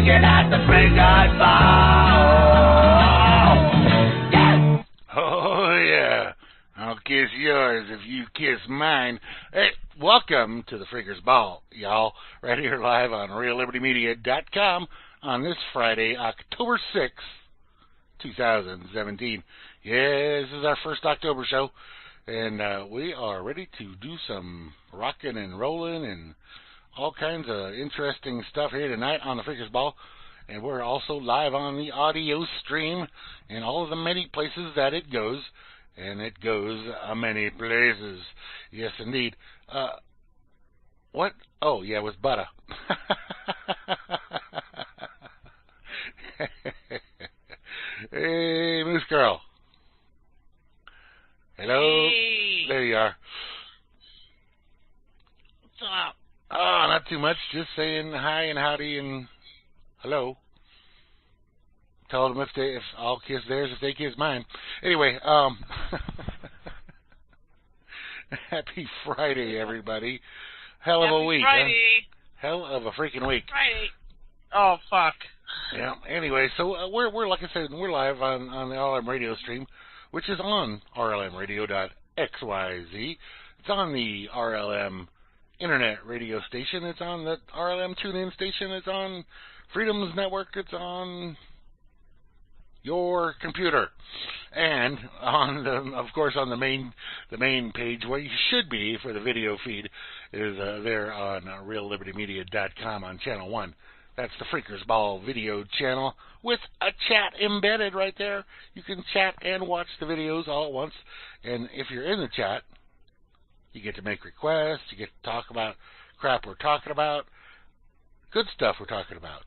drinking at the Freeker Ball. Yeah. Oh, yeah. I'll kiss yours if you kiss mine. Hey, welcome to the Freeker's Ball, y'all. Right here live on RealLibertyMedia.com on this Friday, October 6th, 2017. Yeah, this is our first October show, and we are ready to do some rocking and rolling and all kinds of interesting stuff here tonight on the Freeker's Ball. And we're also live on the audio stream in all of the many places that it goes. And it goes many places. Yes, indeed. What? Oh, yeah, it was butter. Hey, Moosegurl. Hello. Hey. There you are. What's up? Oh, not too much. Just saying hi and howdy and hello. Told them if I'll kiss theirs if they kiss mine. Anyway, happy Friday, everybody. Hell of a week, Friday. huh? Hell of a freaking week. Friday. Oh, fuck. Yeah. Anyway, so we're like I said, we're live on the RLM radio stream, which is on rlmradio.xyz. It's on the RLM internet radio station. It's on the RLM tune-in station. It's on Freedom's network. It's on your computer, and on of course on the main page where you should be for the video feed is there on RealLibertyMedia.com on channel 1. That's the Freeker's Ball video channel with a chat embedded right there. You can chat and watch the videos all at once, and if you're in the chat, you get to make requests. You get to talk about crap we're talking about, good stuff we're talking about.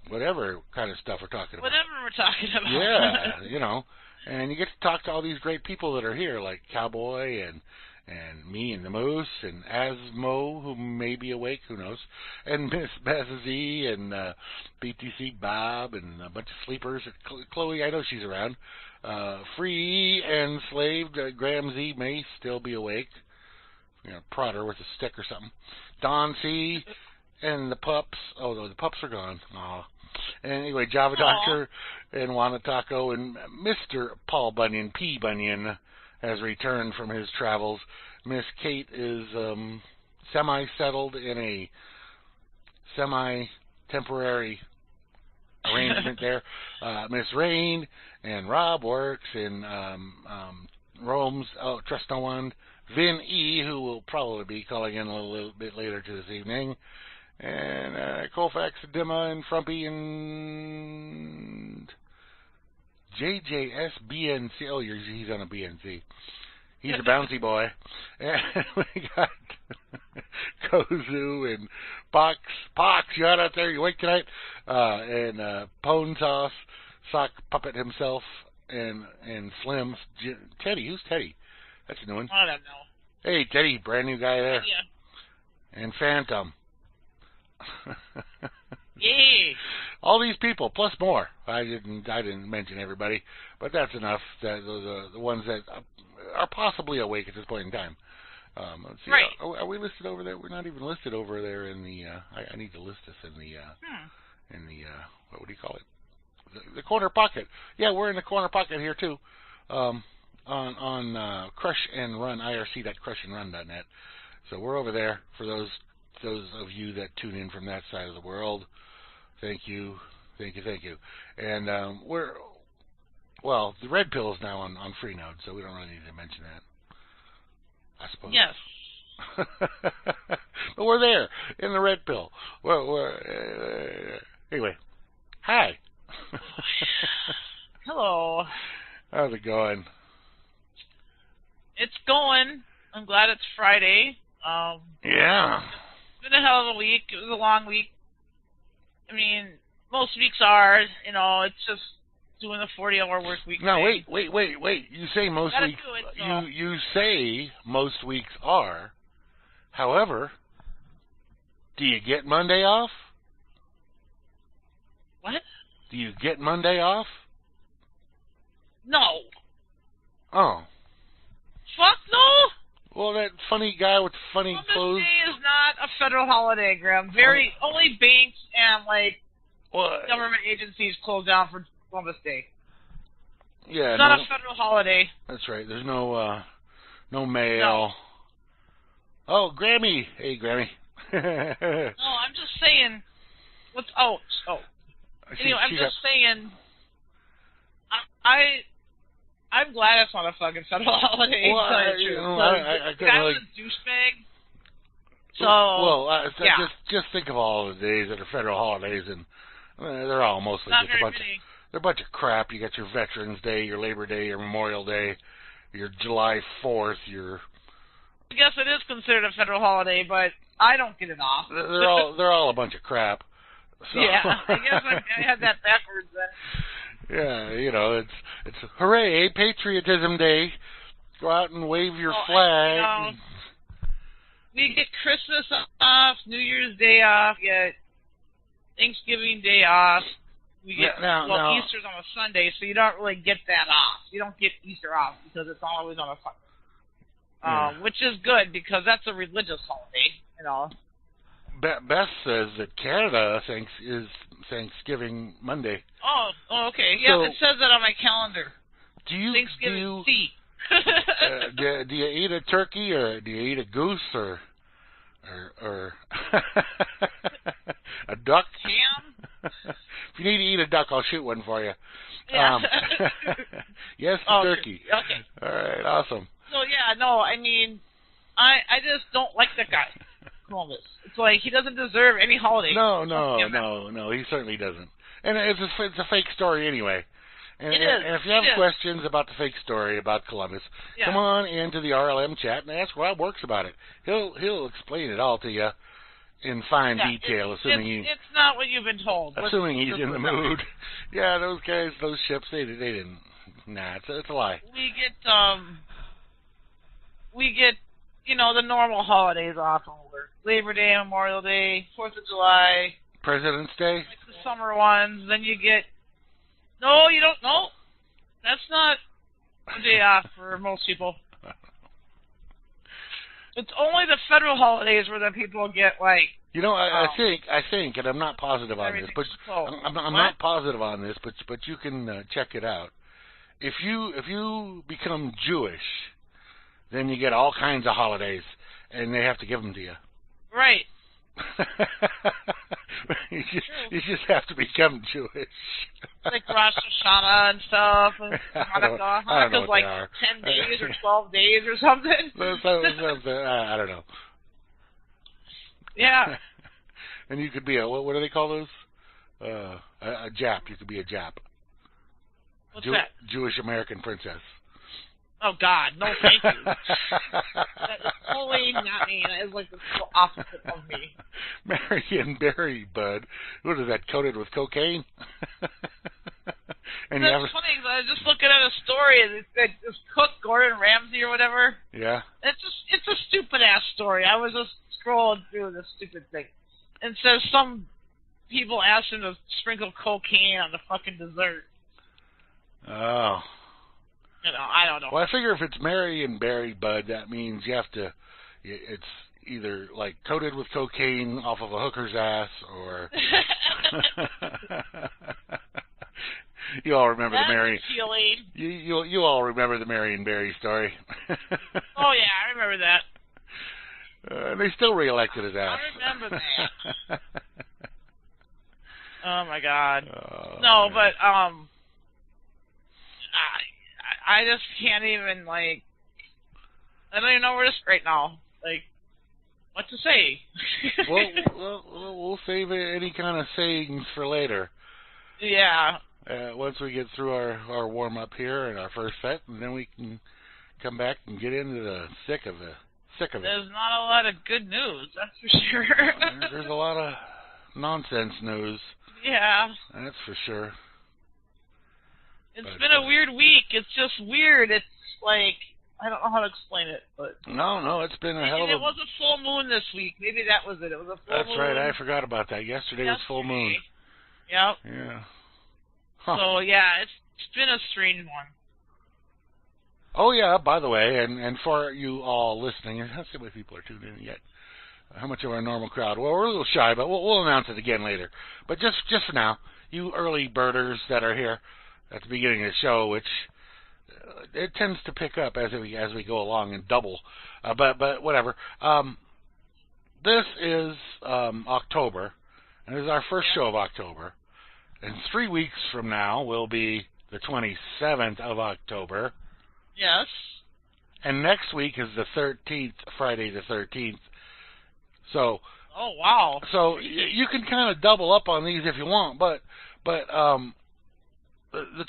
Whatever kind of stuff we're talking about. Whatever we're talking about. Yeah, you know. And you get to talk to all these great people that are here, like Cowboy and me and the Moose and Asmo, who may be awake, who knows, and Miss Bazzy and BTC Bob and a bunch of sleepers. Chloe, I know she's around. Free and Enslaved, Graham Z may still be awake. You know, prod her with a stick or something. Don C. And the pups. Oh, no, the pups are gone. Aw. Anyway, Java Doctor and Juana Taco and Mr. Paul Bunyan, P. Bunyan, has returned from his travels. Miss Kate is semi-settled in a semi-temporary arrangement there. Miss Rain and Rob works in Rome's Trust No One. Vin E., who will probably be calling in a little bit later to this evening. And Colfax, Dimma, and Frumpy, and JJSBNC. Oh, he's on a BNC. He's a bouncy boy. And we got Kozu and Pox. Pox, you out there? You awake tonight? And Pone Sauce, Sock Puppet himself, and Slim. Teddy. Who's Teddy? That's a new one. I don't know. Hey, Teddy, brand new guy there. Yeah. And Phantom. Yay! All these people, plus more. I didn't mention everybody, but that's enough. Those are the ones that are possibly awake at this point in time. Let's see. Right. Are we listed over there? We're not even listed over there in the. I need to list this in the. What would you call it? The corner pocket. Yeah, we're in the corner pocket here too. On Crush and Run, irc.crushandrun.net. So we're over there for those of you that tune in from that side of the world. Thank you. And the red pill is now on Freenode, so we don't really need to mention that, I suppose. Yes. But we're there in the red pill. Anyway, hi. Hello. How's it going? It's going. I'm glad it's Friday. Yeah. It's been a hell of a week. It was a long week. I mean, most weeks are, it's just doing a 40-hour work week. No, wait. You say most weeks. You say most weeks are. However, do you get Monday off? What? Do you get Monday off? No. Oh. Fuck no. Well, that funny guy with funny clothes. Columbus Day is not a federal holiday, Graham. Only banks and Well, government agencies close down for Columbus Day. yeah, It's not a federal holiday. That's right. There's no mail. No. Oh, Grammy. Hey, Grammy. No, I'm just saying. Anyway, I'm just saying. I'm glad it's not a fucking federal holiday. Well, I the guy was a douchebag. So yeah. just think of all the days that are federal holidays, and they're all mostly Not just very they're a bunch of crap. You got your Veterans Day, your Labor Day, your Memorial Day, your July 4th, your. I guess it is considered a federal holiday, but I don't get it off. They're all a bunch of crap. So. Yeah, I guess I had that backwards then. Yeah, you know, it's hooray, Patriotism Day. Go out and wave your flag. We get Christmas off, New Year's Day off, we get Thanksgiving Day off. We get Easter's on a Sunday, so you don't really get that off. You don't get Easter off because it's always on a Sunday, which is good because that's a religious holiday, you know. Beth says that Canada is Thanksgiving Monday. Oh, okay. Yeah, it says that on my calendar. Thanksgiving tea. Do you eat a turkey or do you eat a goose or a duck? Ham? If you need to eat a duck, I'll shoot one for you. Yeah. Yes, turkey. Okay. All right, awesome. So yeah, no, I mean, I just don't like that guy, Columbus. It's like he doesn't deserve any holiday. No, he certainly doesn't. And it's a fake story anyway. And if you have questions about the fake story about Columbus, come on into the RLM chat and ask Rob Works about it. He'll explain it all to you in fine detail, assuming it's not what you've been told. Assuming he's in the mood. Yeah, those guys, those ships, they didn't. Nah, it's a lie. We get the normal holidays off when we work. Labor Day, Memorial Day, 4th of July. President's Day? Like the summer ones. Then you get... No, you don't. No, that's not a day off for most people. It's only the federal holidays where the people get like. I think, and I'm not positive on this, but I'm not positive on this, but you can check it out. If you become Jewish, then you get all kinds of holidays, and they have to give them to you. Right. you just have to become Jewish. Like Rosh Hashanah and stuff, and Hanukkah. Hanukkah's like 10 days or 12 days or something. I don't know. Yeah. And you could be a, what do they call those? A Jap. You could be a Jap. What's that? Jewish American princess. Oh, God. No, thank you. That is totally not me. That is like the opposite of me. Marion Berry, bud. What is that, coated with cocaine? And that's funny, because I was just looking at a story, that this cook, Gordon Ramsay or whatever. Yeah. It's a stupid-ass story. I was just scrolling through this stupid thing. And it says some people asked him to sprinkle cocaine on the fucking dessert. Oh. I don't know. Well, I figure if it's Marion Berry, bud, that means it's either like coated with cocaine off of a hooker's ass, or you all remember the Marion. You all remember the Marion Berry story. Oh yeah, I remember that. They still reelected his ass. I remember that. Oh my God. Oh, no, man. But I just can't even, like, I don't even know where to right now. Like, what to say? We'll save any kind of sayings for later. Yeah. Once we get through our warm-up here and our first set, and then we can come back and get into the thick of it. There's not a lot of good news, that's for sure. There's a lot of nonsense news. Yeah. That's for sure. It's been a weird week. It's just weird. It's like, I don't know how to explain it, but... No, it's been a hell of a... It was a full moon this week. Maybe that was it. It was a full moon. That's right. I forgot about that. Yesterday was full moon. Yep. Yeah. Huh. So, yeah, it's been a strange one. Oh, yeah, by the way, and for you all listening, and let's see if people are tuned in yet. how much of our normal crowd. Well, we're a little shy, but we'll announce it again later. But just for now, you early birders that are here at the beginning of the show, which it tends to pick up as we go along and double. But whatever. This is October, and this is our first show of October. And 3 weeks from now will be the 27th of October. Yes. And next week is the 13th, Friday the 13th. So. Oh wow. So you can kind of double up on these if you want, but the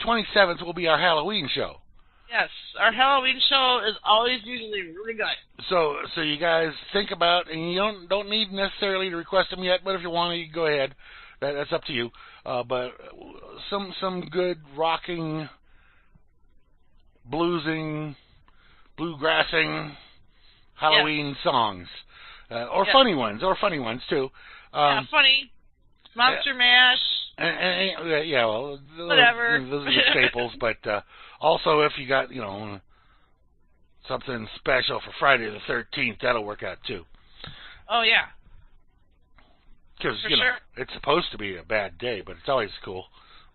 27th will be our Halloween show. Yes, our Halloween show is always usually really good. So you guys think about, and you don't need necessarily to request them yet, but if you want to, you can go ahead. That's up to you. But some good rocking, bluesing, bluegrassing Halloween songs, or funny ones too. Funny, Monster Mash. Well, whatever. Those are the staples. But also, if you got something special for Friday the 13th, that'll work out too. Oh yeah. Because it's supposed to be a bad day, but it's always cool.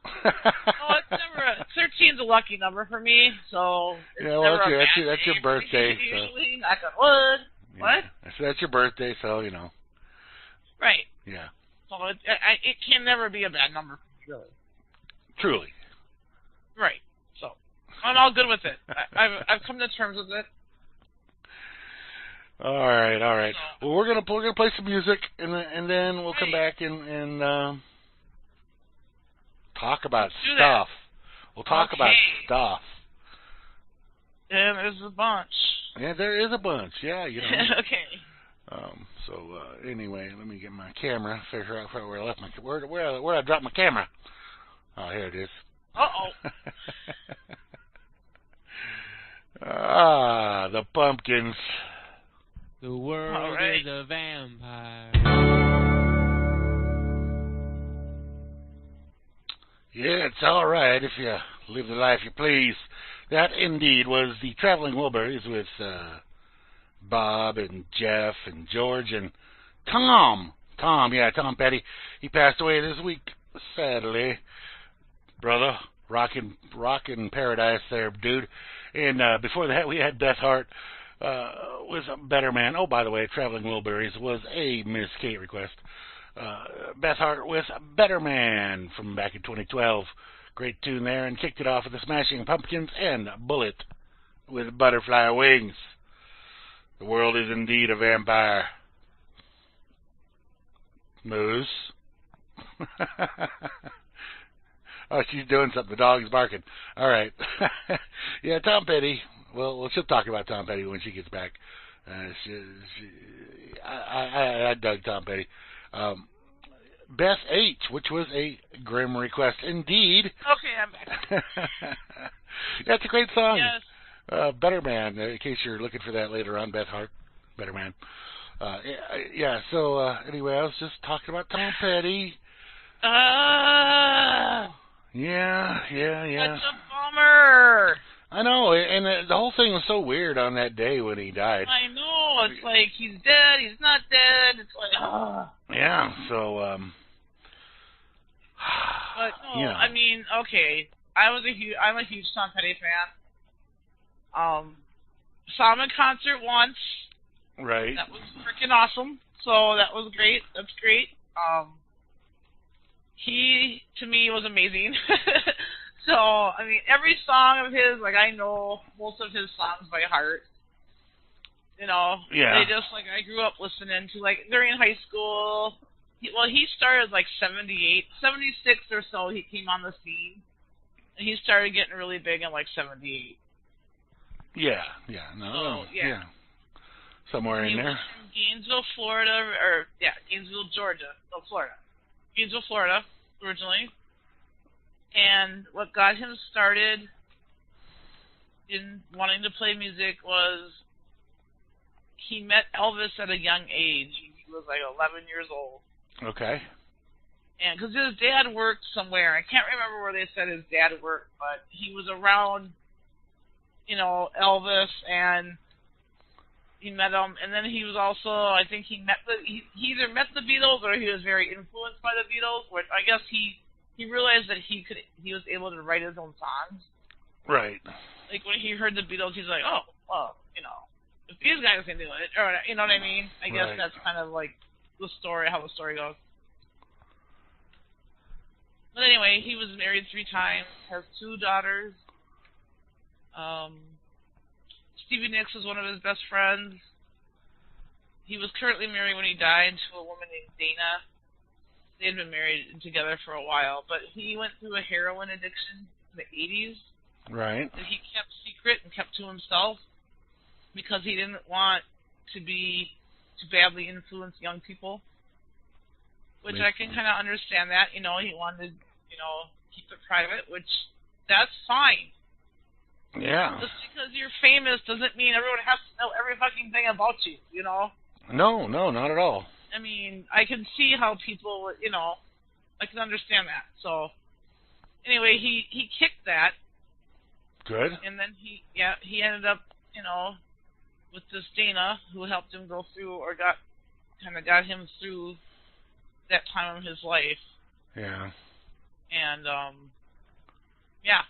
It's never 13's a lucky number for me, so it's that's your birthday. Usually, knock on wood. Yeah. What? So that's your birthday, so Right. Yeah. So it can never be a bad number for me, really. Truly. Right. So I'm all good with it. I've come to terms with it. All right. So, well, we're gonna play some music, and then we'll come back and talk about stuff. We'll talk about stuff. Yeah, there's a bunch. Yeah, there is a bunch. Yeah, Okay. Anyway, let me get my camera. Figure out where I left where I dropped my camera. Oh, here it is. The pumpkins. The world is a vampire. Yeah, it's all right if you live the life you please. That indeed was the Traveling Wilburys with Bob and Jeff and George and Tom. Tom Petty. He passed away this week, sadly. Brother, rockin' paradise there, dude. And before that, we had Beth Hart with Better Man. Oh, by the way, Traveling Wilburys was a Miss Kate request. Beth Hart with Better Man from back in 2012. Great tune there, and kicked it off with the Smashing Pumpkins and Bullet with Butterfly Wings. The world is indeed a vampire. Moose. Oh, she's doing something. The dog's barking. All right. Yeah, Tom Petty. Well, she'll talk about Tom Petty when she gets back. I dug Tom Petty. Beth H., which was a grim request indeed. Okay, I'm back. That's a great song. Yes. Better Man, in case you're looking for that later on, Beth Hart. Better Man. So anyway, I was just talking about Tom Petty. Yeah. That's a bummer. I know, and the whole thing was so weird on that day when he died. I know, it's like he's dead, he's not dead. It's like, Yeah, so But no, I mean, okay. I'm a huge Tom Petty fan. Saw him in concert once. Right. That was freaking awesome. So that was great. That's great. He to me was amazing. So I mean, every song of his, like I know most of his songs by heart. Yeah. They just like I grew up listening to like during high school. He started like 78, 76 or so. He came on the scene, and he started getting really big in like 78. Yeah. Somewhere in there. From Gainesville, Florida, Gainesville, Georgia. No, Florida. Gainesville, Florida, originally. And what got him started in wanting to play music was he met Elvis at a young age. He was like 11 years old. Okay. And because his dad worked somewhere. I can't remember where they said his dad worked, but he was around, Elvis, and He met them, and then he was also, I think he either met the Beatles or he was very influenced by the Beatles, which I guess he realized that he was able to write his own songs. Right. Like when he heard the Beatles, he's like, oh, well, if these guys can do it, or you know what I mean? I guess that's kind of like the story, how the story goes. But anyway, he was married 3 times, has 2 daughters. Stevie Nicks was one of his best friends. He was currently married when he died to a woman named Dana. They had been married together for a while, but he went through a heroin addiction in the 80s. Right. That he kept secret and kept to himself because he didn't want to badly influence young people. Which I can kind of understand that. He wanted to, keep it private, which that's fine. Yeah. Just because you're famous doesn't mean everyone has to know every fucking thing about you, No, not at all. I mean, I can see how people, I can understand that. So, anyway, he kicked that. Good. And then he ended up, with this Dana who helped him go through or got him through that time of his life. Yeah. And, yeah.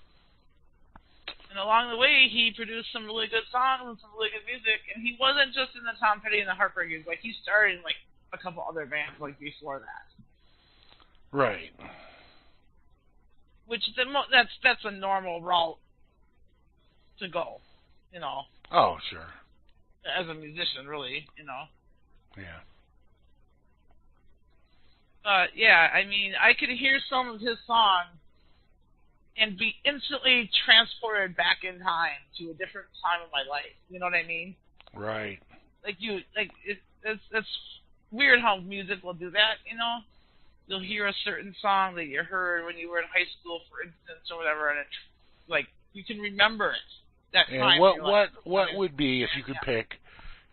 And along the way, he produced some really good songs and some really good music. And he wasn't just in the Tom Petty and the Heartbreakers. Like, he started in, like, a couple other bands, like, before that. Right. Which, that's a normal route to go, Oh, sure. As a musician, really, Yeah. But, yeah, I mean, I could hear some of his songs and be instantly transported back in time to a different time of my life. You know what I mean? Right. It's weird how music will do that, You'll hear a certain song that you heard when you were in high school, for instance, or whatever, and you can remember it. That time. And what would be if you could pick,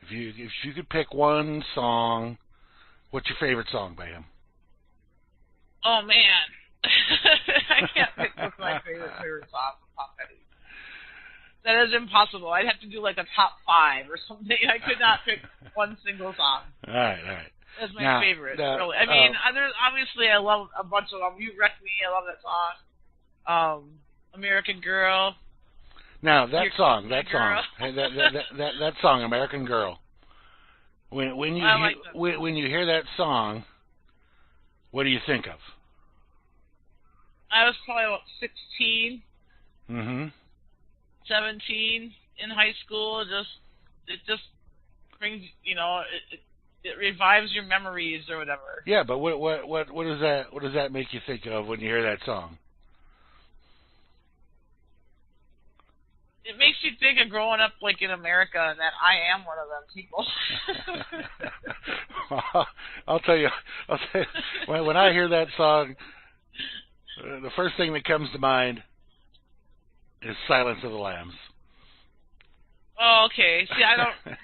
if you could pick one song, what's your favorite song by him? Oh man. I can't pick what's my favorite song from Tom Petty. That is impossible. I'd have to do like a top 5 or something. I could not pick one single song. All right. That's my favorite, really. I mean, obviously I love a bunch of them. You Wreck Me, I love that song. American Girl. Now that song, that song, American Girl. When you hear that song, what do you think of? I was probably about 16, 17 in high school. It just brings, it revives your memories or whatever. Yeah, but what does that make you think of when you hear that song? It makes you think of growing up like in America and that I am one of them people. I'll tell you, when I hear that song, the first thing that comes to mind is Silence of the Lambs. Oh, okay. See,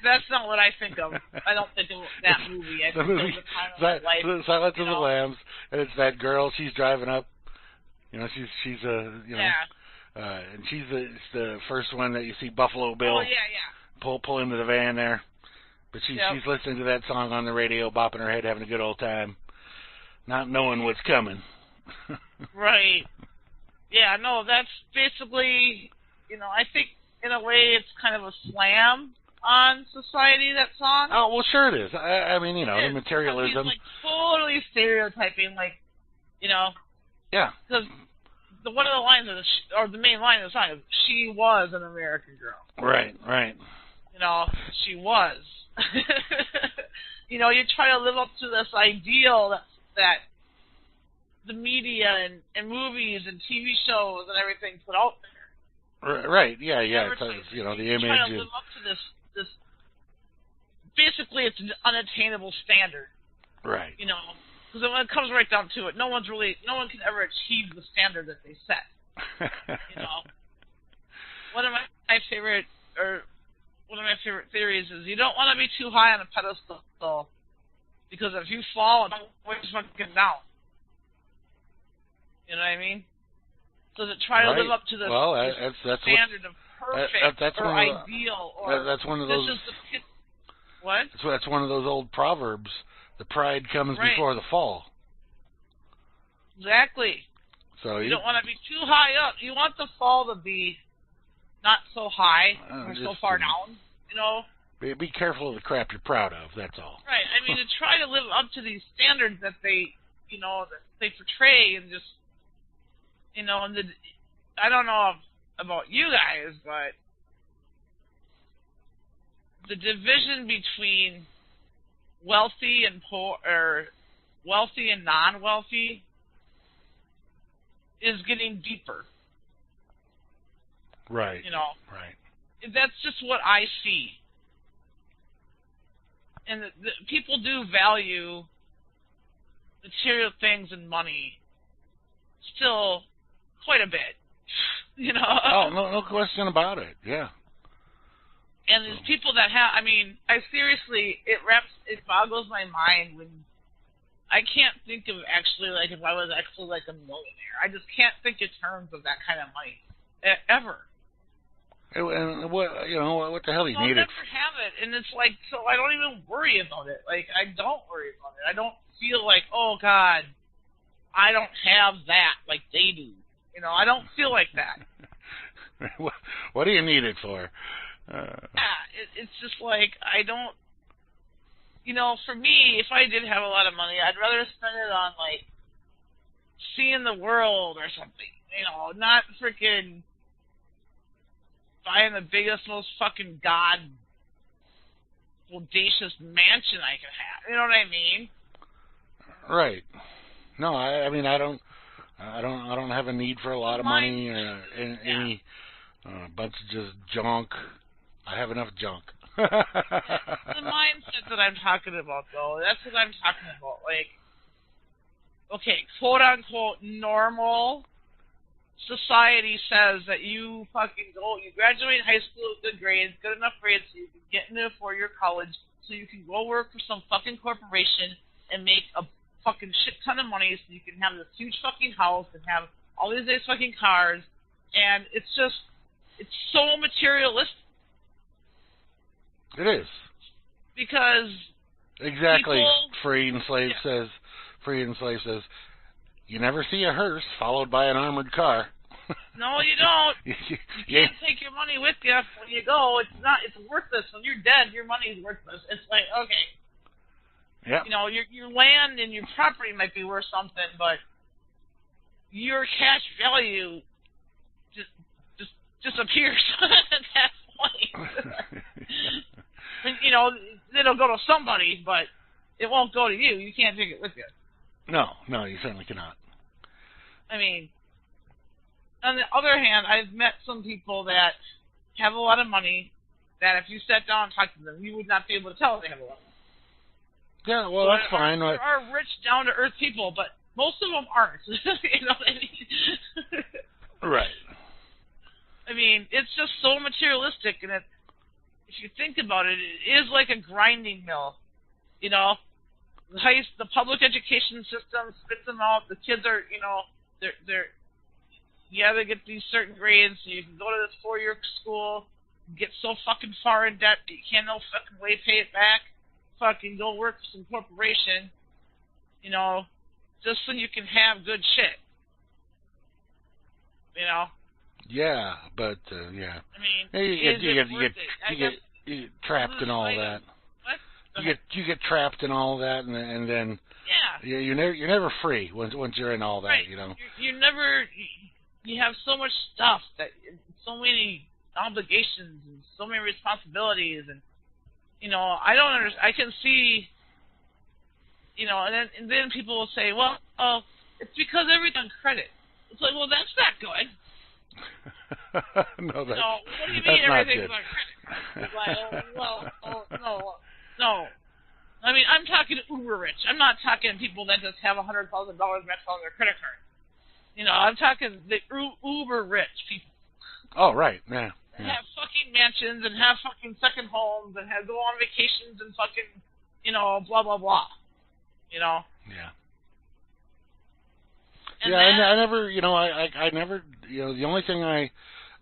that's not what I think of. I don't think of that movie. I think of the time of my life. Silence of the Lambs, and it's that girl. She's driving up. She's and she's the first one that you see Buffalo Bill. Oh yeah. Pull into the van there, but she's listening to that song on the radio, bopping her head, having a good old time, not knowing what's coming. Right. Yeah. No, that's basically. I think in a way it's kind of a slam on society. That song. Oh well, sure it is. I mean, the materialism. He's like totally stereotyping, like, Yeah. Because one of the lines of the main line of the song is "She was an American girl." Right. She was. You try to live up to this ideal that the media and movies and TV shows and everything put out there. Right. Yeah. It's, the image. You try to live up to this. Basically, it's an unattainable standard. Right. Because when it comes right down to it, no one can ever achieve the standard that they set. One of my favorite theories is you don't want to be too high on a pedestal, because if you fall, it's always fucking down. You know what I mean? So to try to live up to this standard of perfect or ideal, or that's one of those. What? That's one of those old proverbs. The pride comes before the fall. Exactly. So you don't want to be too high up. You want the fall to be not so high or so far down. You know. Be careful of the crap you're proud of. That's all. Right. I mean, to try to live up to these standards that they, that they portray, and just, and I don't know about you guys, but the division between wealthy and poor, or wealthy and non-wealthy, is getting deeper. Right. Right. That's just what I see. And the people do value material things and money still quite a bit. Oh, no question about it. Yeah. And there's people that have. I mean, it boggles my mind when I can't think of actually if I was actually a millionaire. I just can't think in terms of that kind of money ever. And what the hell do you need it? I'll never have it, and it's so I don't even worry about it. I don't worry about it. I don't feel oh God, I don't have that like they do. I don't feel like that. What do you need it for? It's just I don't. For me, if I did have a lot of money, I'd rather spend it on seeing the world or something. Not freaking buying the biggest, most fucking audacious mansion I could have. You know what I mean? Right. No, I mean I don't have a need for a lot of money or any bunch of just junk. I have enough junk. The mindset that I'm talking about, though, that's what I'm talking about. Okay, quote unquote normal society says that you graduate high school with good grades, good enough grades so you can get into a 4-year college, so you can go work for some fucking corporation and make a fucking shit ton of money so you can have this huge fucking house and have all these nice fucking cars, and it's so materialistic. It is. Because exactly, people, Free and Slave says, you never see a hearse followed by an armored car. No, you don't. You can't take your money with you when you go. It's worthless. When you're dead, your money's worthless. It's okay. Yeah. Your land and your property might be worth something, but your cash value just disappears at that point. And, it'll go to somebody, but it won't go to you. You can't take it with you. No, you certainly cannot. I mean, on the other hand, I've met some people that have a lot of money that if you sat down and talked to them, you would not be able to tell they have a lot of money. Yeah, well, that's fine. There are rich, down-to-earth people, but most of them aren't. You know what I mean? Right. I mean, it's just so materialistic, and if you think about it, it is like a grinding mill. The public education system spits them out. The kids are, they get these certain grades, so you can go to this 4-year school, get so fucking far in debt that you can't no fucking way pay it back. Fucking go work for some corporation, just so you can have good shit. Yeah, but yeah. I mean, you get trapped in all that. What? You get trapped in all that, and then you're never free once you're in all that. Right. You're never. You have so much stuff so many obligations and so many responsibilities, and I don't understand. I can see. And then people will say, well, it's because everything's on credit. It's well, that's not good. No, that's, what do you mean everything's on credit? It's no. I mean, I'm talking uber rich. I'm not talking people that just have $100,000 maxed on their credit card. I'm talking the uber rich people. Oh, right, yeah. Have fucking mansions and have fucking second homes and go on vacations and fucking, blah blah blah. Yeah. And I never, I never, the only thing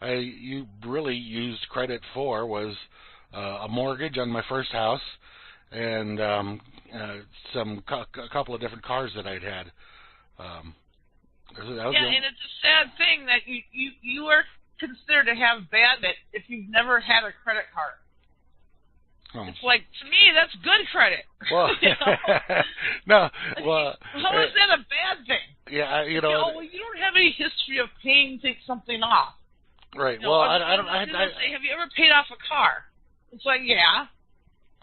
you really used credit for was a mortgage on my first house, and a couple of different cars that I'd had. And it's a sad thing that you are considered to have bad debt if you've never had a credit card. Oh. It's like, to me, that's good credit. Well, no, well, how is that a bad thing? Yeah, you know, you don't have any history of paying something off. Right. Well, I don't. Say, have you ever paid off a car? It's like, yeah.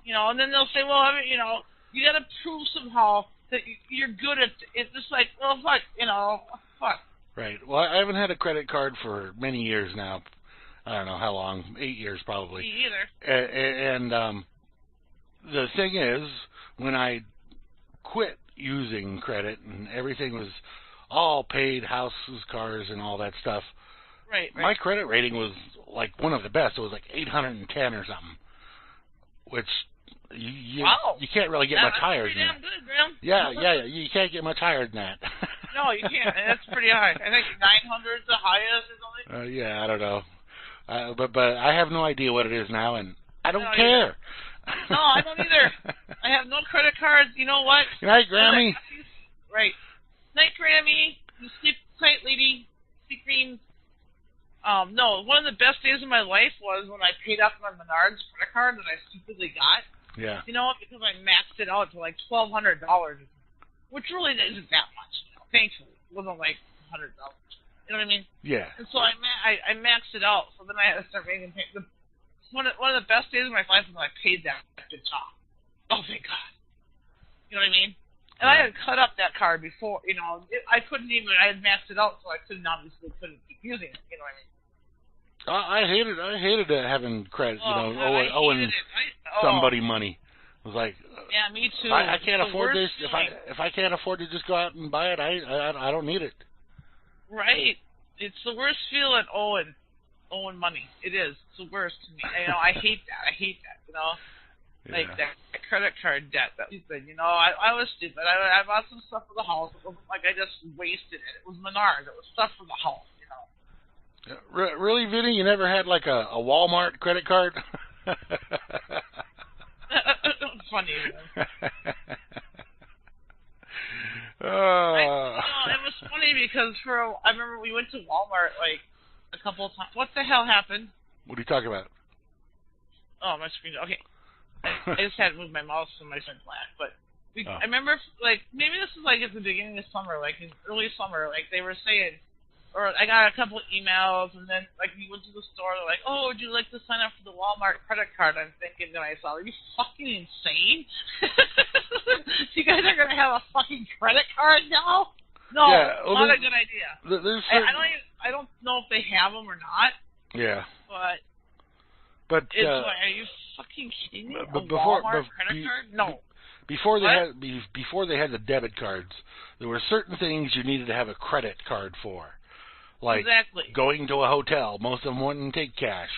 And then they'll say, well, you got to prove somehow that you're good at. It's just like, well, fuck, fuck. Right. Well, I haven't had a credit card for many years now. I don't know how long, 8 years probably. Me either. And the thing is, when I quit using credit and everything was all paid, houses, cars, and all that stuff, right. My credit rating was like one of the best. It was like 810 or something, which you can't really get much higher than that. That's pretty damn good, Grim. Yeah, you can't get much higher than that. No, you can't. That's pretty high. I think 900 is the highest or something. Yeah, I don't know. But I have no idea what it is now, and I don't care. No, I don't either. I have no credit cards. You know what? Good night, Grammy. Right. Night, Grammy. You sleep tight, lady. Sleep green. No, one of the best days of my life was when I paid off my Menards credit card that I stupidly got. Yeah. You know what? Because I maxed it out to like $1,200, which really isn't that much. Thankfully, it wasn't like $100. You know what I mean? Yeah. And so I maxed it out. So then I had to start making payments. One of the best days of my life was when I paid that bitch off. Oh, thank God. You know what I mean? And I had cut up that card before. I couldn't even. I had maxed it out, so I obviously couldn't keep using it. You know what I mean? I hated having credit. Owing somebody money. It was like. Yeah, me too. I can't afford this. If I can't afford to just go out and buy it, I don't need it. Right. It's the worst feeling owing money. It is. It's the worst to me. I hate that. Yeah. Like that credit card debt. That was stupid. I was stupid. I bought some stuff for the house. It wasn't like I just wasted it. It was Menards. It was stuff for the house. Really, Vinny? You never had like a Walmart credit card? Funny. It was funny because I remember we went to Walmart like a couple of times. What the hell happened? What are you talking about? Oh, my screen. Okay. I just had to move my mouse so my screen black. But I remember, like, maybe this was like at the beginning of summer, like in early summer, like they were saying, or I got a couple of emails, and then like we went to the store, they're like, oh, would you like to sign up for the Walmart credit card? I'm thinking to myself, are you fucking insane? You guys are going to have a fucking credit card now? No, not a good idea. I don't know if they have them or not. Yeah. But it's like, are you fucking kidding me? Walmart credit card? No. Before they had the debit cards, there were certain things you needed to have a credit card for. Like going to a hotel. Most of them wouldn't take cash.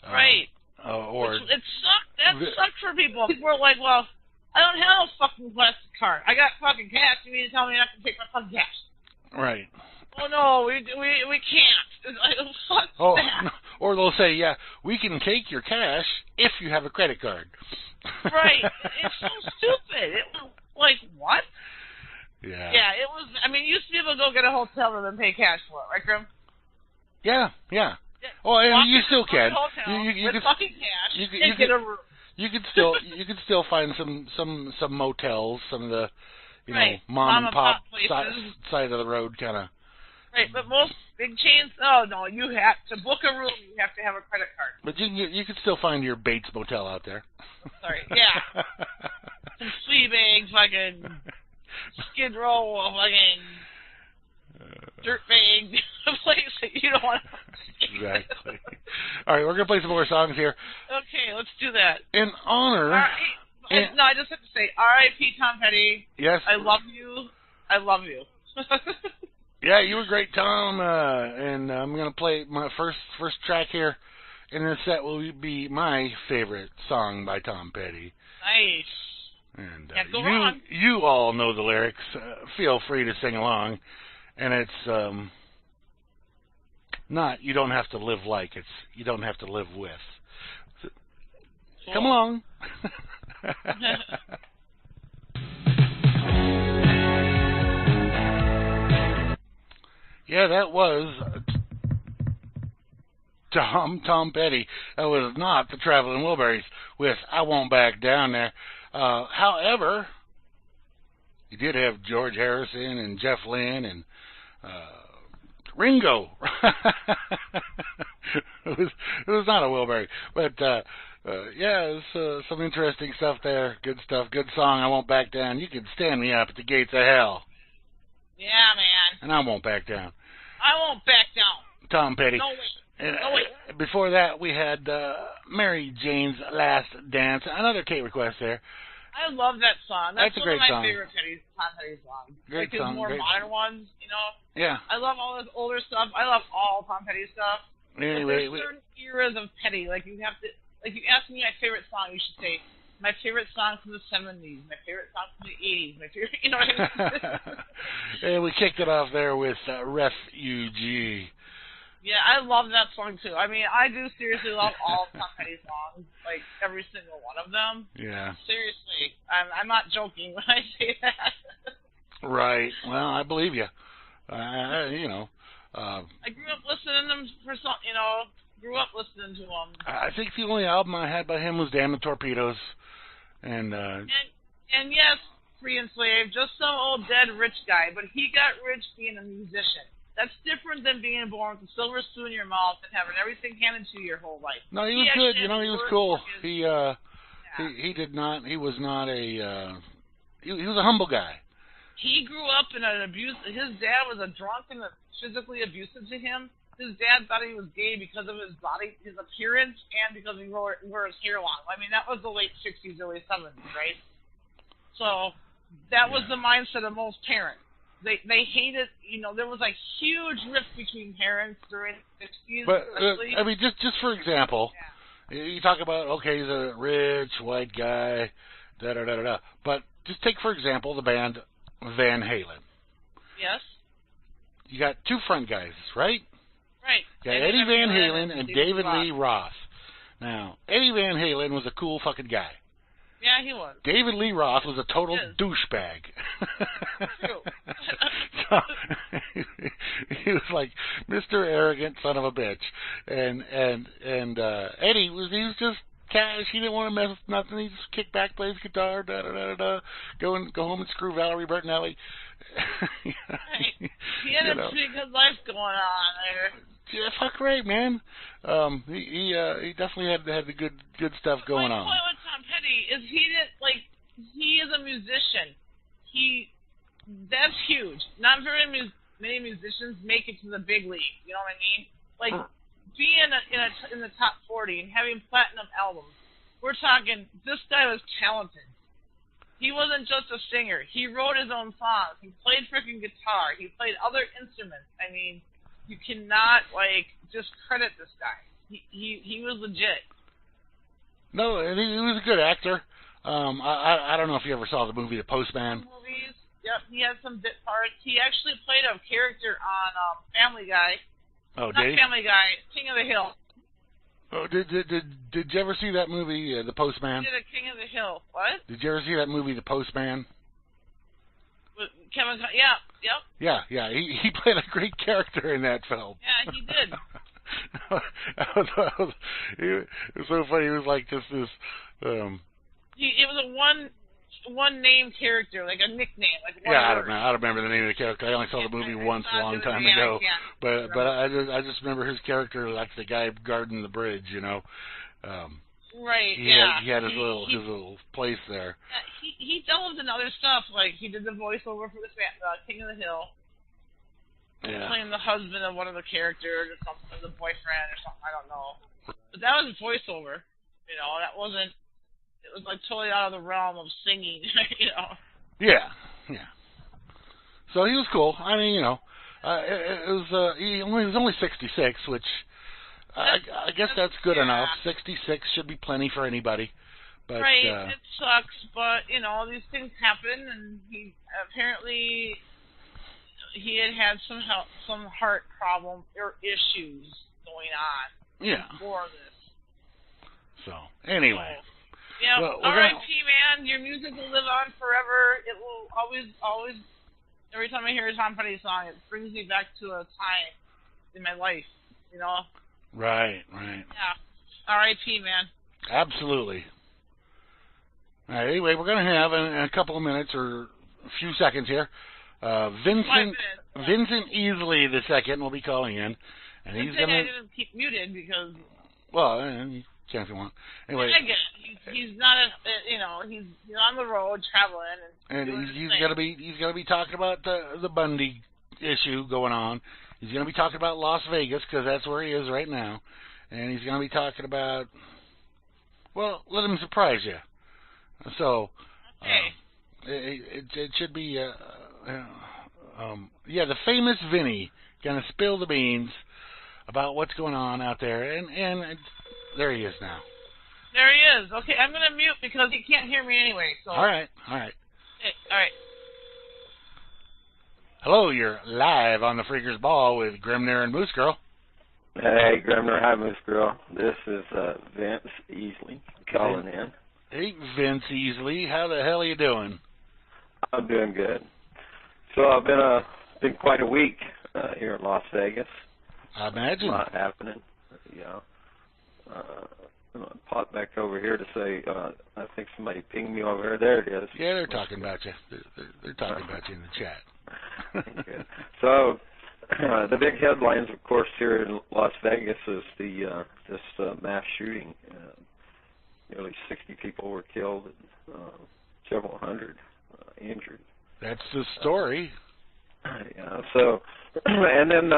Right. Or it sucked. That sucked for people. People were like, well, I don't have a fucking plastic card. I got fucking cash. You mean to tell me I can take my fucking cash? Right. Oh, no, we can't. It's like, fuck that. Or they'll say, yeah, we can take your cash if you have a credit card. Right. It's so stupid. It was like, what? Yeah. Yeah, it was. I mean, you used to be able to go get a hotel room and pay cash for it, right, Grim? Yeah. Oh, and you still can. You with fucking cash. You get a room. You could still find some motels, some of the mom and pop side of the road kind of. Right, but most big chains, no, you have to book a room. You have to have a credit card. But you could still find your Bates Motel out there. Sorry, yeah. Some Fleabag, fucking Skid Row, fucking dirtbag place that you don't want to. Exactly. All right, we're gonna play some more songs here. Okay, let's do that. In honor. No, I just have to say, R.I.P. Tom Petty. Yes. I love you. I love you. Yeah, you were great, Tom. And I'm gonna play my first track here in this set will be my favorite song by Tom Petty. Nice. And go on. You all know the lyrics. Feel free to sing along. And it's not you don't have to live like, it's you don't have to live with. Cool. Come along. Yeah, that was Tom Petty. That was not the Traveling Wilburys with I Won't Back Down there. However, you did have George Harrison and Jeff Lynne and Ringo. it was not a Wilbury, but yeah, it's some interesting stuff there. Good stuff. Good song. I Won't Back Down. You can stand me up at the gates of hell. Yeah, man. And I won't back down. I won't back down. Tom Petty. No way. No way. Before that, we had Mary Jane's Last Dance. Another Kate request there. I love that song. That's a great one of my song. favorite Tom Petty songs. Great like song. His more Great modern ones, you know. Yeah. I love all his older stuff. I love all Tom Petty stuff. Anyway, there's certain eras of Petty. Like you have to, like you ask me my favorite song, you should say my favorite song from the '70s, my favorite song from the '80s, my favorite. You know what I mean? And we kicked it off there with Refugee. Yeah, I love that song too. I mean, I do seriously love all of Tom Petty's songs, like every single one of them. Yeah. Seriously, I'm not joking when I say that. Right. Well, I believe you. You know. I grew up listening to them for some, you know. Grew up listening to them. I think the only album I had by him was Damn the Torpedoes, and yes, Free and Slave, just some old dead rich guy, but he got rich being a musician. That's different than being born with a silver spoon in your mouth and having everything handed to you your whole life. No, he was good. You know, he was cool. He did not. He was not a. He was a humble guy. He grew up in an abuse. His dad was a drunk and physically abusive to him. His dad thought he was gay because of his body, his appearance, and because he wore his hair long. I mean, that was the late '60s, early '70s, right? So that was the mindset of most parents. They hated, you know, there was a huge rift between parents during the '60s. But I mean, just for example, you talk about he's a rich white guy, da da da da da. But just take for example the band Van Halen. Yes. You got two front guys, right? Right. You got Eddie Van Halen and David Lee Roth. Now, Eddie Van Halen was a cool fucking guy. Yeah, he was. David Lee Roth was a total douchebag. True. So, he was like Mr. Arrogant son of a bitch, and Eddie was just cash. He didn't want to mess with nothing. He just kicked back, play his guitar, da da da da, go home and screw Valerie Bertinelli. Right. He had a pretty good life going on there. Yeah, fuck right, man. He definitely had the good stuff going on. My point with Tom Petty is he is a musician. That's huge. Not very many musicians make it to the big league. You know what I mean? Like being in the top 40 and having platinum albums. We're talking. This guy was talented. He wasn't just a singer. He wrote his own songs. He played freaking guitar. He played other instruments. I mean, you cannot just credit this guy. He was legit. No, and he was a good actor. I don't know if you ever saw the movie The Postman. Movies. Yep, he had some bit parts. He actually played a character on Family Guy. Oh, Not did he? Family Guy, King of the Hill. Oh, did you ever see that movie, The Postman? He did a King of the Hill. What? Did you ever see that movie, The Postman? With Kevin. Yeah. Yep. Yeah. He played a great character in that film. Yeah, he did. It was so funny. He was like just this. It was a one name character, like a nickname, like one I word. don't remember the name of the character. I only saw the movie once a long time ago. But I just remember his character, like the guy guarding the bridge. You know. Right. He had his little place there. He delved in other stuff, like he did the voiceover for the King of the Hill. Yeah. Playing the husband of one of the characters or something, the boyfriend or something, I don't know. But that was voiceover. You know, that wasn't. It was like totally out of the realm of singing. You know. Yeah. So he was cool. I mean, you know, he was only 66, which. I guess that's good enough. 66 should be plenty for anybody. But, right, it sucks, but, you know, these things happen, and he apparently had some heart problem or issues going on before this. So, anyway. Yeah, well, R.I.P. man. Your music will live on forever. It will always. Every time I hear a Tom Petty song, it brings me back to a time in my life. You know. Right. Yeah. R.I.P. man. Absolutely. All right, anyway, we're going to have in a couple of minutes or a few seconds here. Vincent Easley II will be calling in, and he's going to. I didn't keep muted because. Well, you can if you want. Anyway, I get it. He's not he's on the road traveling and he's going to be talking about the Bundy issue going on. He's going to be talking about Las Vegas because that's where he is right now, and he's going to be talking about. Well, let him surprise you. So, it should be, the famous Vinny going to spill the beans about what's going on out there, and there he is now. There he is. Okay, I'm going to mute because he can't hear me anyway. So. All right. Okay, all right. Hello, you're live on the Freaker's Ball with Grimnir and Moosegurl. Hey, Grimnir. Hi, Moosgurl. This is Vince Easley calling in. Hey, Vince Easley. How the hell are you doing? I'm doing good. So I've been quite a week here in Las Vegas. I imagine. A lot happening. I'm going to pop back over here to say, I think somebody pinged me over here. There it is. Yeah, they're talking about you. They're talking about you in the chat. Good. So the big headlines, of course, here in Las Vegas is this mass shooting. Nearly 60 people were killed and several hundred injured. That's the story. Yeah. So, and then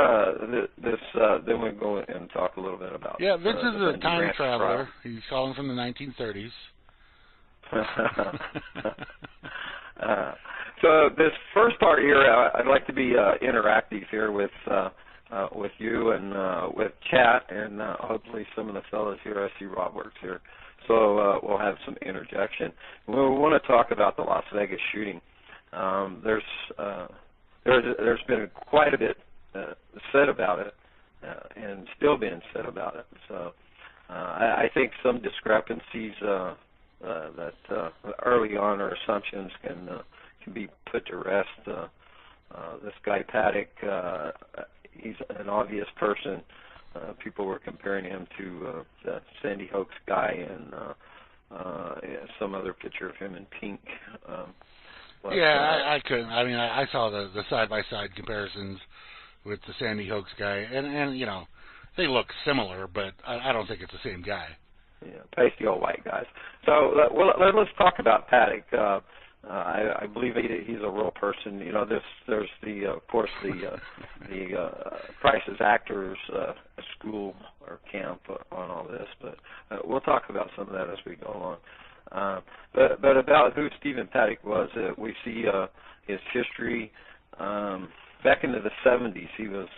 then we go and talk a little bit about. Yeah, this is a time traveler. Trial. He's calling from the 1930s. So this first part here, I'd like to be interactive here with you and with chat, and hopefully some of the fellows here. I see Rob works here, so we'll have some interjection. We want to talk about the Las Vegas shooting. There's been quite a bit said about it, and still being said about it. So I think some discrepancies that early on or assumptions can be put to rest. This guy Paddock, he's an obvious person. People were comparing him to the Sandy Hook guy and some other picture of him in pink. I couldn't. I mean, I saw the side-by-side comparisons with the Sandy Hook guy, and you know, they look similar, but I don't think it's the same guy. Yeah, pasty old white guys. So let's talk about Paddock. I believe he's a real person. You know, there's of course the Price's Actors school or camp on all this, but we'll talk about some of that as we go along. But about who Stephen Paddock was, we see his history. Back into the 70s, he was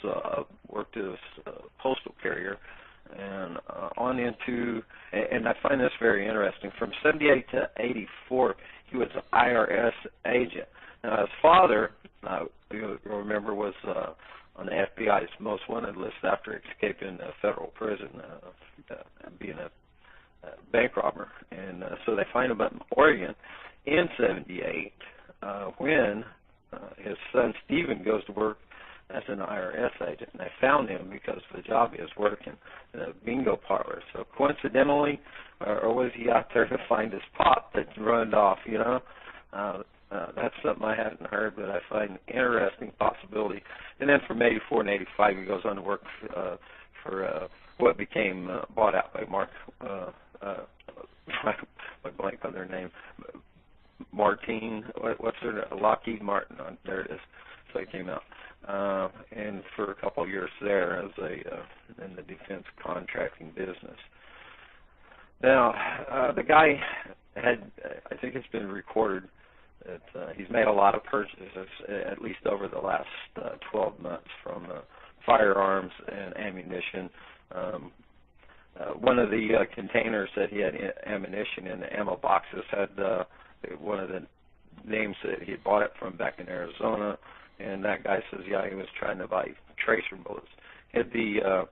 worked as a postal carrier, and on into, and I find this very interesting, from 78 to 84, he was an IRS agent. Now, his father, you remember, was on the FBI's most wanted list after escaping a federal prison, being a bank robber. And so they find him up in Oregon in 78 when his son Stephen goes to work as an IRS agent, and I found him because of the job he was working in a bingo parlor. So coincidentally, or was he out there to find his pop that runned off, you know? That's something I hadn't heard, but I find an interesting possibility. And then from 84 and 85, he goes on to work for what became bought out by Mark, I blank on their name, Martin, what's their name? Lockheed Martin, there it is. So he came out. And for a couple of years there as in the defense contracting business. Now, the guy had, I think it's been recorded that he's made a lot of purchases, at least over the last 12 months, from firearms and ammunition. One of the containers that he had ammunition in, the ammo boxes, had one of the names that he had bought it from back in Arizona. And that guy says, yeah, he was trying to buy tracer bullets. It had the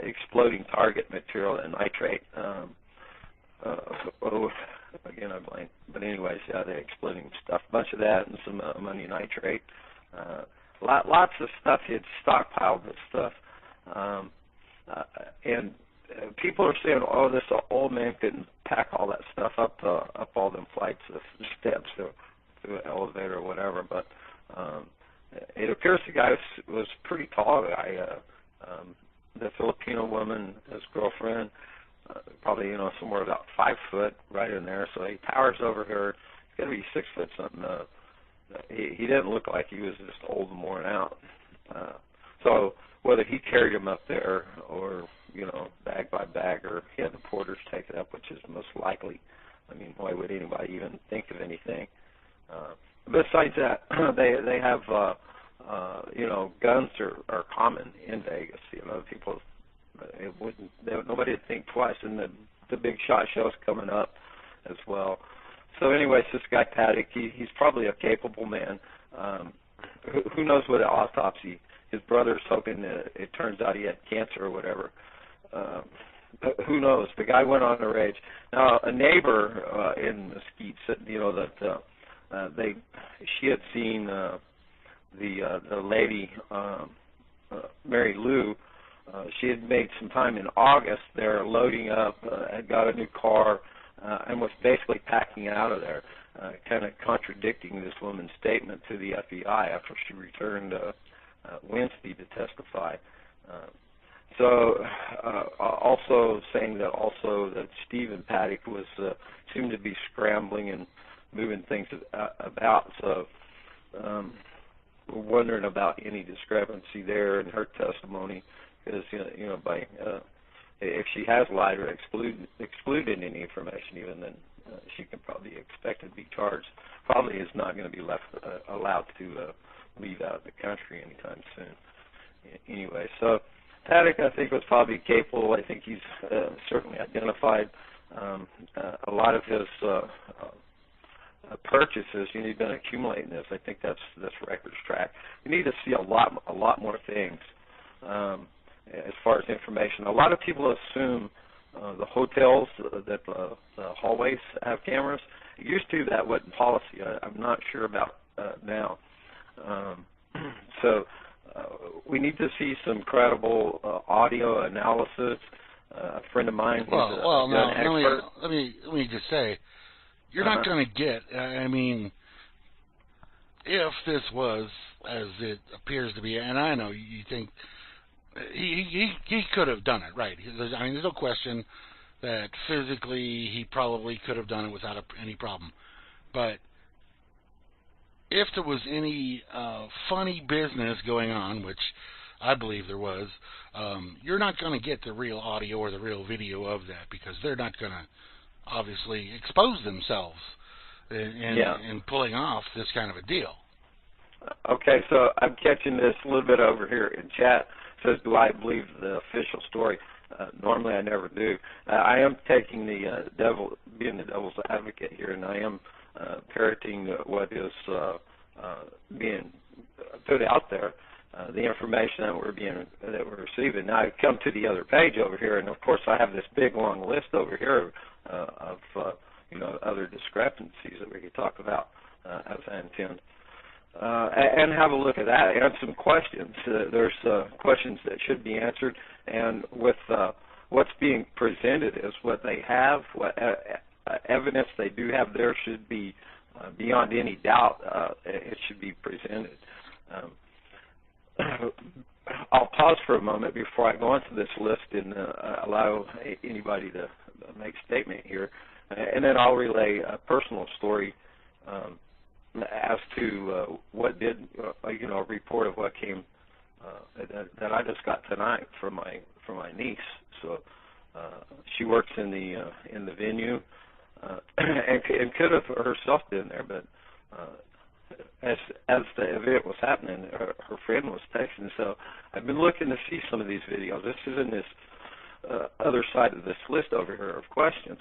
exploding target material and nitrate. again, I blame. But anyways, yeah, they exploding stuff, a bunch of that, and some ammonium nitrate. Lots of stuff. He had stockpiled this stuff, and people are saying, "Oh, this old man couldn't pack all that stuff up all them flights of steps through an elevator or whatever." But it appears the guy was pretty tall guy. The Filipino woman, his girlfriend, probably somewhere about 5 foot, right in there. So he towers over her. He's got to be 6 foot something. He didn't look like he was just old and worn out. So whether he carried him up there or bag by bag, or he had the porters take it up, which is most likely. I mean, why would anybody even think of anything? Besides that, they have guns are common in Vegas. People nobody would think twice, and the big shot show's coming up as well. So anyways, this guy Paddock, he's probably a capable man. Who knows what an autopsy? His brother's hoping that it turns out he had cancer or whatever. Who knows? The guy went on a rage. Now, a neighbor in Mesquite said, that she had seen the lady, Mary Lou. She had made some time in August there, loading up, had got a new car, and was basically packing out of there, kind of contradicting this woman's statement to the FBI after she returned Wednesday to testify. Also saying that Stephen Paddock seemed to be scrambling and moving things about. So we're wondering about any discrepancy there in her testimony, because if she has lied or excluded any information, even then she can probably expect to be charged. Probably is not going to be allowed to leave out of the country anytime soon. Anyway, so Paddock, I think, was probably capable. I think he's certainly identified a lot of his purchases. He's been accumulating this. I think that's records track. You need to see a lot more things as far as information. A lot of people assume the hotels that the hallways have cameras. It used to, that wasn't policy. I'm not sure about now. So we need to see some credible audio analysis. A friend of mine who's an expert. Let me just say, you're not going to get. I mean, if this was as it appears to be, and I know you think he could have done it, right? There's no question that physically he probably could have done it without any problem. But if there was any funny business going on, which I believe there was, you're not going to get the real audio or the real video of that, because they're not going to obviously expose themselves in pulling off this kind of a deal. Okay, so I'm catching this a little bit over here in chat. It says, do I believe the official story? Normally I never do. I am taking being the devil's advocate here, and I am parroting what is being put out there, the information that we're receiving. Now I come to the other page over here, and of course I have this big long list over here of other discrepancies that we could talk about as I intend. And have a look at that, and some questions. There's questions that should be answered, and with what's being presented is what they have, what evidence they do have there should be, beyond any doubt, it should be presented. I'll pause for a moment before I go into this list and allow anybody to make a statement here, and then I'll relay a personal story as to what did, a report of what came that I just got tonight from my niece. So she works in the venue and could have herself been there, but as the event was happening, her friend was texting. So I've been looking to see some of these videos. This is in this other side of this list over here of questions.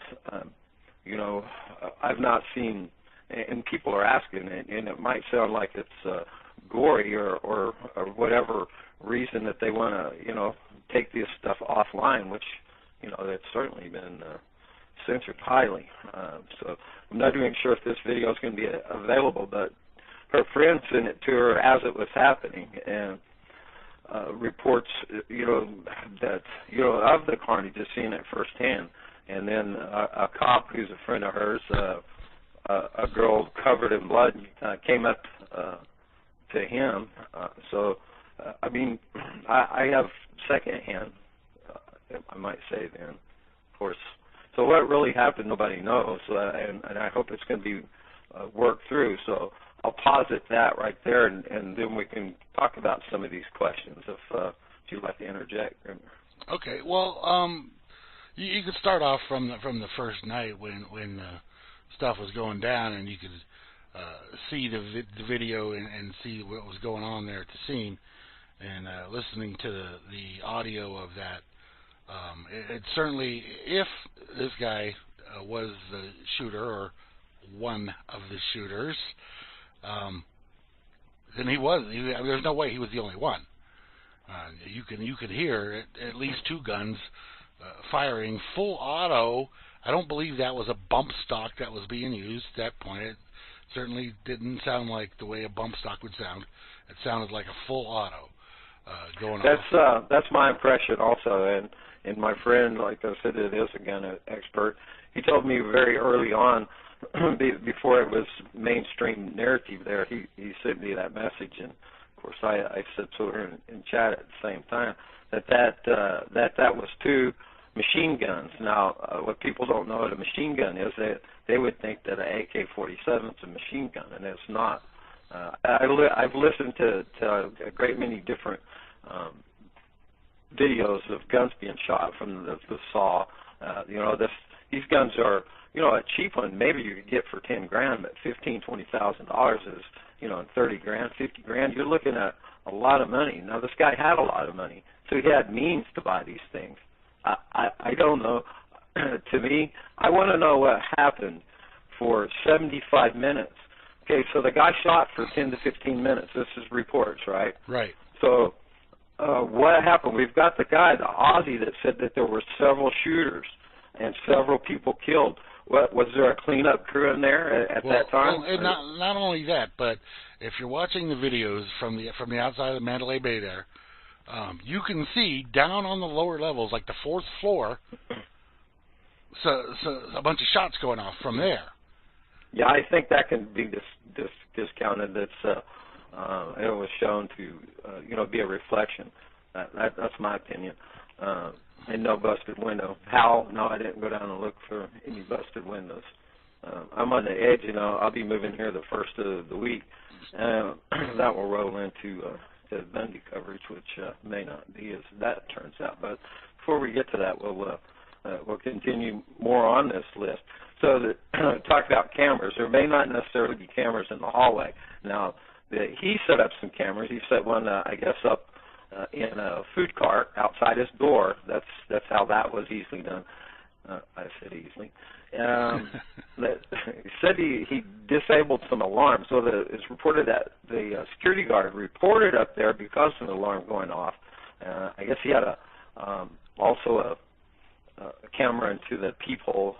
I've not seen. And people are asking, and it might sound like it's gory or whatever reason that they want to, take this stuff offline, which, that's certainly been censored highly. So I'm not even sure if this video is going to be available, but her friend sent it to her as it was happening, and reports, that, of the carnage, just seeing it firsthand. And then a cop who's a friend of hers, a girl covered in blood, came up to him. I mean, I have secondhand, I might say then, of course. So what really happened, nobody knows, and I hope it's going to be worked through. So I'll posit that right there, and then we can talk about some of these questions if you'd like to interject. Okay. Well, you could start off from the first night when stuff was going down, and you could see the video and see what was going on there at the scene, and listening to the audio of that. It certainly, if this guy was the shooter or one of the shooters, then he was. There's no way he was the only one. You could hear at least two guns firing full auto. I don't believe that was a bump stock that was being used at that point. It certainly didn't sound like the way a bump stock would sound. It sounded like a full auto going off. That's my impression also, and my friend, like I said, it is a gun expert. He told me very early on, before it was mainstream narrative there, he sent me that message, and of course I said to her in chat at the same time that was two machine guns. Now, what people don't know what a machine gun is, they would think that an AK-47 is a machine gun, and it's not. I've listened to a great many different videos of guns being shot from the SAW. These guns are, a cheap one maybe you could get for $10,000, but $15,000-$20,000 is, and $30,000, $50,000. You're looking at a lot of money. Now, this guy had a lot of money, so he had means to buy these things. I don't know. To me, I want to know what happened for 75 minutes. Okay, so the guy shot for 10 to 15 minutes. This is reports, right? Right. So what happened? We've got the guy, the Aussie, that said that there were several shooters and several people killed. Was there a cleanup crew in there at that time? Well, not only that, but if you're watching the videos from the outside of the Mandalay Bay there, you can see down on the lower levels, like the fourth floor, so a bunch of shots going off from there. Yeah, I think that can be discounted. It was shown to be a reflection. That's my opinion. And no busted window. How? No, I didn't go down and look for any busted windows. I'm on the edge, I'll be moving here the first of the week. That will roll into the Bundy coverage, which may not be as that turns out. But before we get to that, we'll continue more on this list. So talk about cameras. There may not necessarily be cameras in the hallway. Now, he set up some cameras. He set one, I guess, up in a food cart outside his door. That's how that was easily done. I said easily. He said he disabled some alarms. So it's reported that the security guard reported up there because of the alarm going off. I guess he had also a camera into the peephole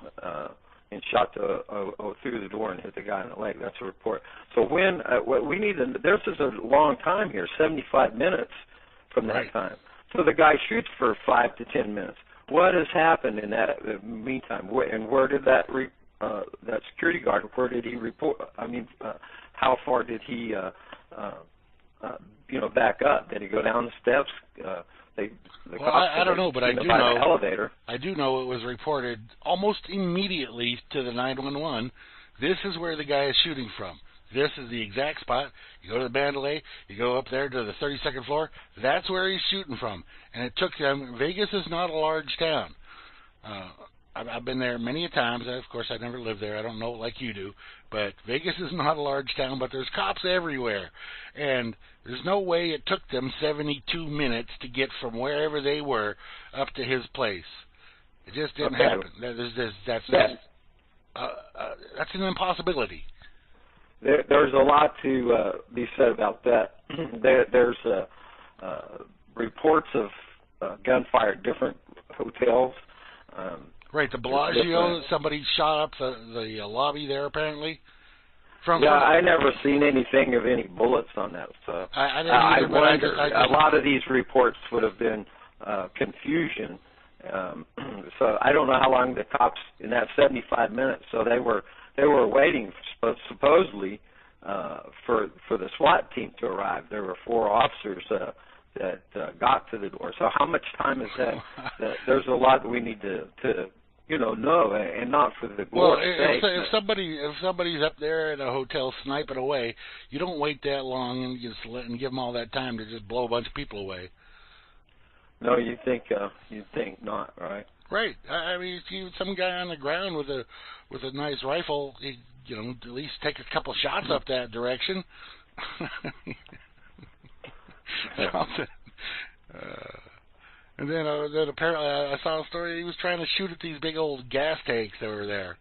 and shot through the door and hit the guy in the leg. That's a report. So what we need, this is a long time here, 75 minutes from that time. So the guy shoots for 5 to 10 minutes. What has happened in that meantime? And where did that security guard, where did he report? I mean, how far did he, back up? Did he go down the steps? I don't know, but I do know. Elevator. I do know it was reported almost immediately to the 911. This is where the guy is shooting from. This is the exact spot. You go to the Mandalay, you go up there to the 32nd floor. That's where he's shooting from. And it took them. Vegas is not a large town. I've been there many a times. Of course, I never lived there. I don't know it like you do. But Vegas is not a large town, but there's cops everywhere. And there's no way it took them 72 minutes to get from wherever they were up to his place. It just didn't happen. That's an impossibility. There's a lot to be said about that. There's reports of gunfire at different hotels. Right, the Bellagio. Somebody shot up the lobby there apparently. I never seen anything of any bullets on that stuff. I didn't either, but wonder, I just, a lot of these reports would have been confusion. So I don't know how long the cops in that 75 minutes. So they were waiting supposedly for the SWAT team to arrive. There were 4 officers that got to the door. So how much time is that? There's a lot that we need to know, and not for the glory's sake. If somebody's up there in a hotel sniping away, you don't wait that long and just give them all that time to just blow a bunch of people away. No, you think not, right? Right. I mean, if you some guy on the ground with a nice rifle, at least take a couple shots up that direction. And then apparently I saw a story he was trying to shoot at these big old gas tanks that were there.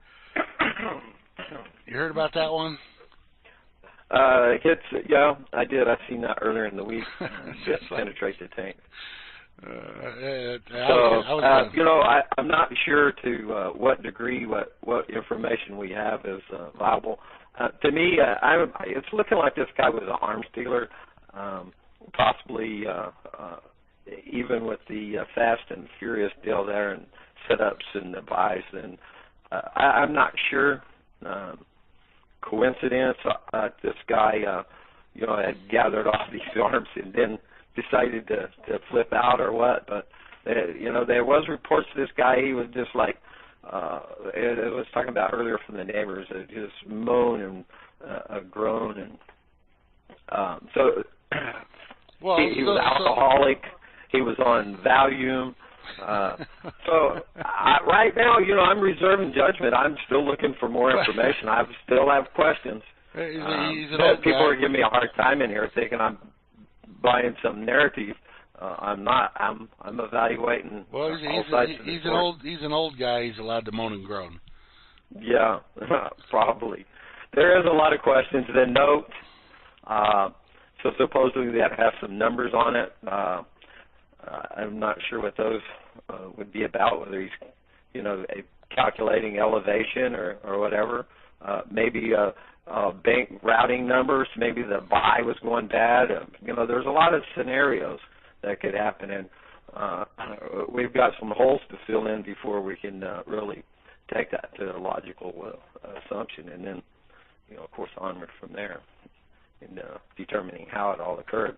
You heard about that one? Yeah, I did. I seen that earlier in the week. Just penetrate the tank. I'm not sure to what degree what information we have is viable. To me, it's looking like this guy was an arms dealer, possibly even with the Fast and Furious deal there and setups and the buys. And I'm not sure. Coincidence? This guy, had gathered all these arms and then decided to flip out or what, but there was reports this guy, he was just like it was talking about earlier from the neighbors, just moan and groan, and so he was alcoholic, he was on Valium, so right now I'm reserving judgment. I'm still looking for more information. I still have questions. People are giving me a hard time in here thinking I'm buying some narrative. I'm not. I'm evaluating. Well, he's an old guy. He's allowed to moan and groan. Yeah, probably. There is a lot of questions. The note. So supposedly that has some numbers on it. I'm not sure what those would be about. Whether he's, calculating elevation or whatever. Maybe bank routing numbers. Maybe the buy was going bad. There's a lot of scenarios that could happen, and we've got some holes to fill in before we can really take that to a logical assumption, and then, of course, onward from there in determining how it all occurred.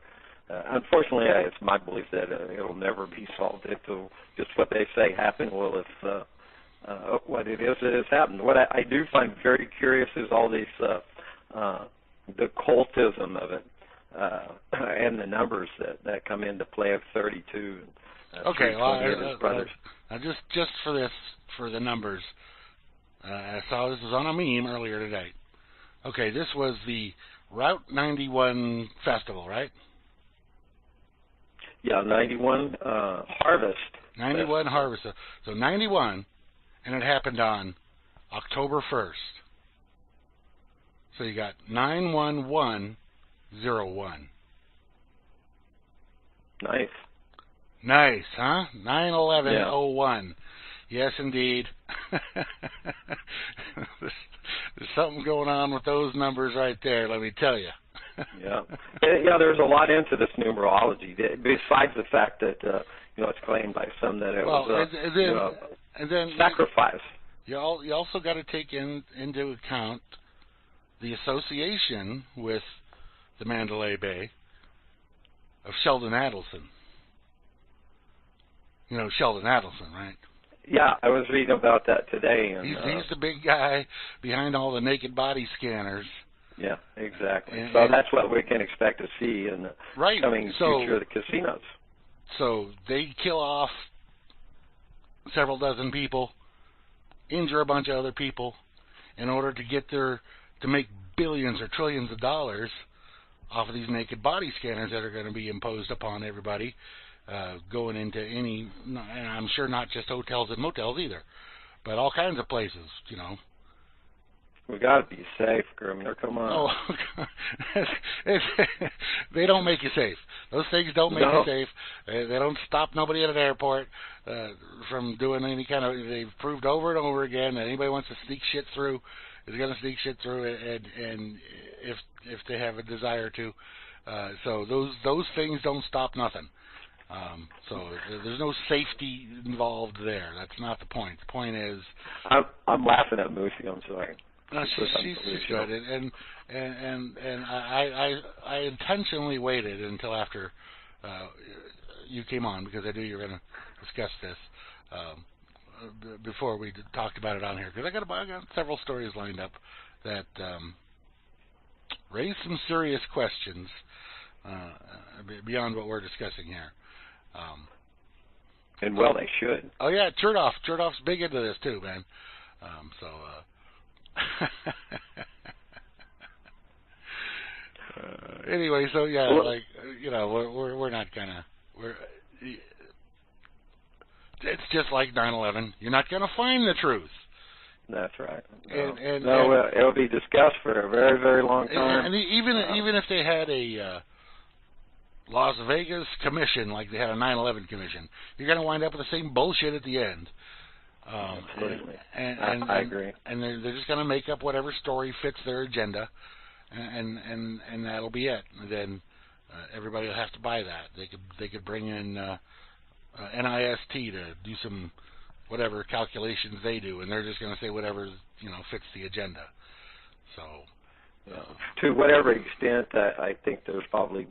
Unfortunately, it's my belief that it'll never be solved until just what they say happened. Well, if what it is that has happened. What I do find very curious is all these the cultism of it and the numbers that come into play of 32. Okay, well, brothers. Just for the numbers, I saw this was on a meme earlier today. Okay, this was the Route 91 festival, right? Yeah, 91 Harvest. 91 Harvest. So 91. And it happened on October 1st. So you got 91101. Nice, huh? 91101. Yeah. Yes, indeed. There's something going on with those numbers right there, let me tell you. Yeah, there's a lot into this numerology, besides the fact that, it's claimed by some that it was and then sacrifice. You also got to take into account the association with the Mandalay Bay of Sheldon Adelson. Sheldon Adelson, right? Yeah, I was reading about that today. And, he's the big guy behind all the naked body scanners. Yeah, exactly. So that's what we can expect to see in the coming future of the casinos. So they kill off several dozen people, injure a bunch of other people, in order to make billions or trillions of dollars off of these naked body scanners that are going to be imposed upon everybody going into any, and I'm sure not just hotels and motels either, but all kinds of places, We got to be safe, Grimnir. Come on. Oh, they don't make you safe. Those things don't make you safe. They don't stop nobody at an airport from doing any kind of. They've proved over and over again that anybody wants to sneak shit through is going to sneak shit through, and if they have a desire to. So those things don't stop nothing. So there's no safety involved there. That's not the point. The point is, I'm laughing at Moosey. I'm sorry. No, she's good, and I intentionally waited until after you came on because I knew you were going to discuss this before we talked about it on here, because I got several stories lined up that raise some serious questions beyond what we're discussing here. And well, they should. Oh yeah, Chertoff's big into this too, man. Anyway, so yeah, like we're not gonna. It's just like 9/11. You're not gonna find the truth. That's right. No, it'll be discussed for a very, very long time. And even if they had a Las Vegas commission, like they had a 9/11 commission, you're gonna wind up with the same bullshit at the end. Absolutely. I agree. And they're just going to make up whatever story fits their agenda, and that'll be it. And then everybody will have to buy that. They could bring in NIST to do some whatever calculations they do, and they're just going to say whatever fits the agenda. So to whatever extent, I think there's probably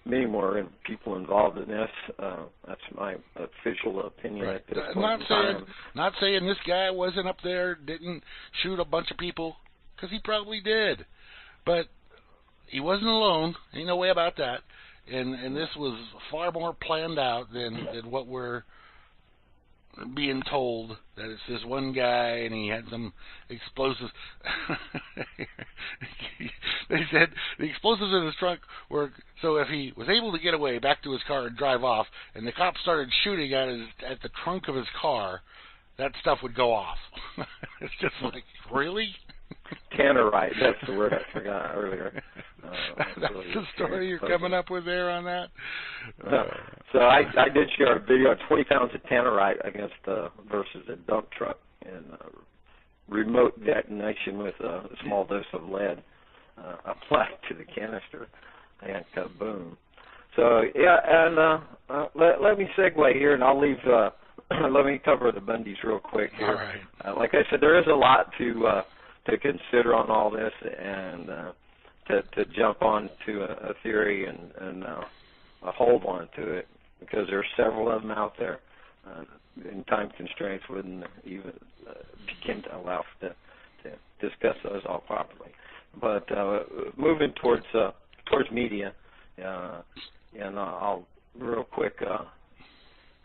many more people involved in this. That's my official opinion at this point in time. Not saying this guy wasn't up there, didn't shoot a bunch of people, because he probably did. But he wasn't alone. Ain't no way about that. And this was far more planned out than what we're being told, that it's this one guy and he had some explosives. They said the explosives in his trunk were so if he was able to get away back to his car and drive off, and the cops started shooting at the trunk of his car, that stuff would go off. It's just like, really? Tannerite, that's the word I forgot earlier. That's the story you're coming up with there on that? So I did share a video of 20 pounds of tannerite versus a dump truck and remote detonation with a small dose of lead applied to the canister, and kaboom. So, yeah, and let me segue here, and I'll leave, let me cover the Bundys real quick here. All right. Like I said, there is a lot to consider on all this, and to jump on to a theory and hold on to it, because there are several of them out there, and time constraints wouldn't even begin to allow to discuss those all properly. But moving towards media, and I'll real quick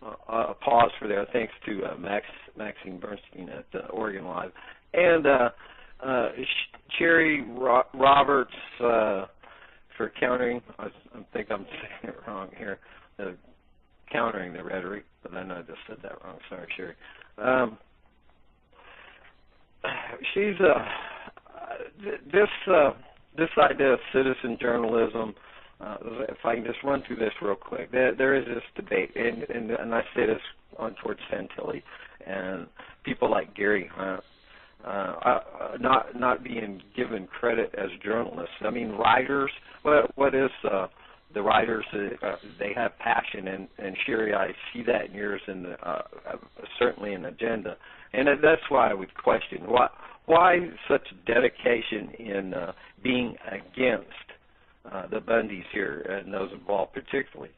pause for there. Thanks to Maxine Bernstein at Oregon Live, and Cherry Roberts for countering. I think I'm saying it wrong here. Countering the rhetoric, but I know I just said that wrong. Sorry, Cherry. She's this idea of citizen journalism. If I can just run through this real quick, there is this debate, and I say this on towards Santilli and people like Gary Hunt, not being given credit as journalists. I mean, writers. What is the writers? They have passion, and Sherry, I see that in yours, and certainly an agenda, and that's why I would question why such dedication in being against the Bundys here and those involved particularly.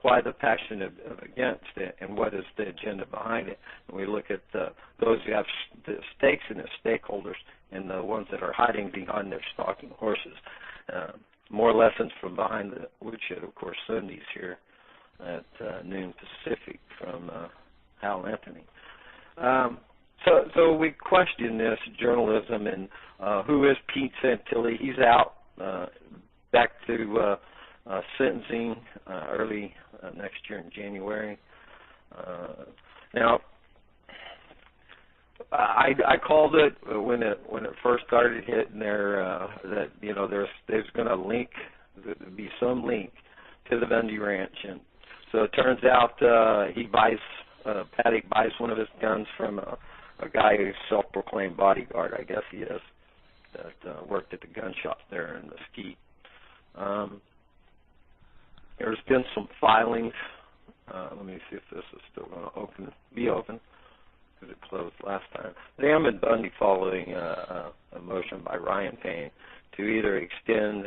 Why the passion of against it, and what is the agenda behind it? And we look at those who have the stakes and the stakeholders, and the ones that are hiding behind their stalking horses. More lessons from behind the woodshed, of course, Sundays here at noon Pacific from Hal Anthony. So we question this journalism, and who is Pete Santilli? He's out back to sentencing early next year in January. Now, I called it when it first started hitting there that there's going to be some link to the Bundy Ranch, and so it turns out Paddock buys one of his guns from a guy who's self-proclaimed bodyguard, I guess he is, that worked at the gun shop there in Mesquite. There's been some filings. Let me see if this is still going to be open, because it closed last time. The Ammon Bundy following a motion by Ryan Payne to either extend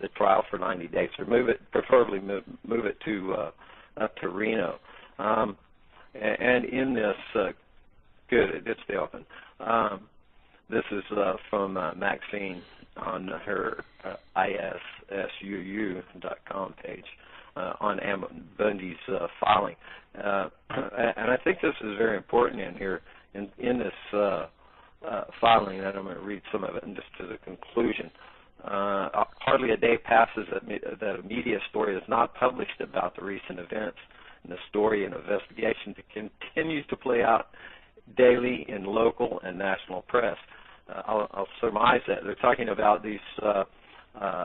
the trial for 90 days or preferably move it to up to Reno. And in this, good, it did stay open. This is from Maxine on her issuu.com page on Ammon Bundy's filing. And I think this is very important in here, in this filing, and I'm going to read some of it just to the conclusion. Hardly a day passes that a media story is not published about the recent events, and the story and investigation continues to play out daily in local and national press. I'll surmise that they're talking about these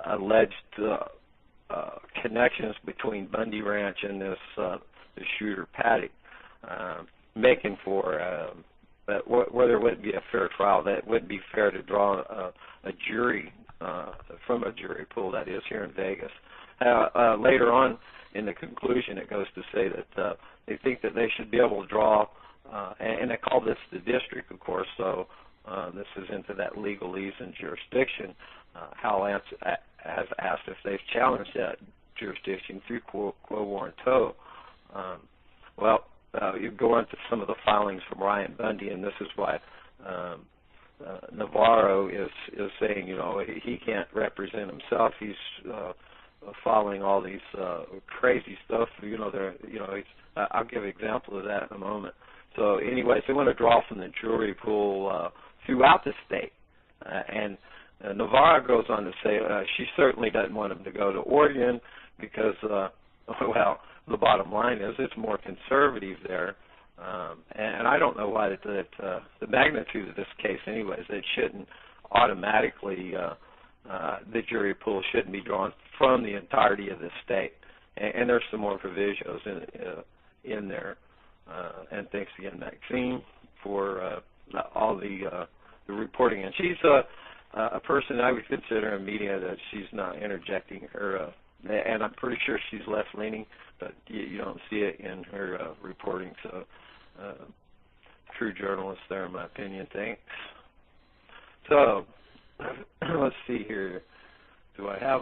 alleged connections between Bundy Ranch and this the shooter Paddock, making for where there wouldn't be a fair trial. That wouldn't be fair to draw a jury from a jury pool, that is, here in Vegas. Later on in the conclusion, it goes to say that they think that they should be able to draw, and they call this the district, of course, so this is into that legalese and jurisdiction. Hal has asked if they've challenged that jurisdiction through quo warranto. You go into some of the filings from Ryan Bundy, and this is why Navarro is saying, he can't represent himself. He's following all these crazy stuff. I'll give an example of that in a moment. So, anyways, they want to draw from the jury pool throughout the state, and Navarro goes on to say she certainly doesn't want him to go to Oregon because, the bottom line is it's more conservative there, and I don't know why the magnitude of this case, anyways, it shouldn't automatically the jury pool shouldn't be drawn from the entirety of the state, and there's some more provisions in there. And thanks again, Maxine, for all the reporting. And she's a person I would consider in media that she's not interjecting her, and I'm pretty sure she's left-leaning, but you don't see it in her reporting. So, true journalist there, in my opinion. Thanks. So, let's see here. Do I have?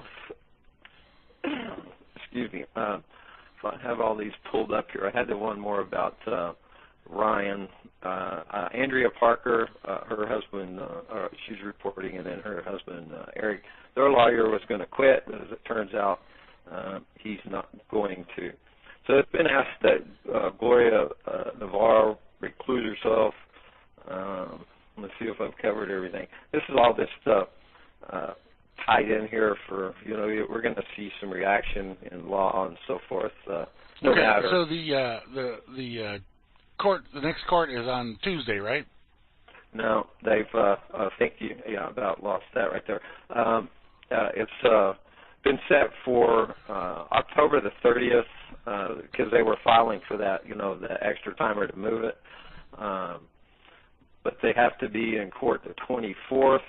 Excuse me. If I have all these pulled up here, I had the one more about Ryan. Andrea Parker, her husband, she's reporting, and then her husband, Eric, their lawyer was going to quit, but as it turns out, he's not going to. So it's been asked that Gloria Navarro recluse herself. Let's see if I've covered everything. This is all this stuff tied in here for, we're going to see some reaction in law and so forth. No matter. So the court, the next court is on Tuesday, right? No, they've thank you. Yeah, about lost that right there. It's been set for October the 30th because they were filing for that, the extra timer to move it. But they have to be in court the 24th,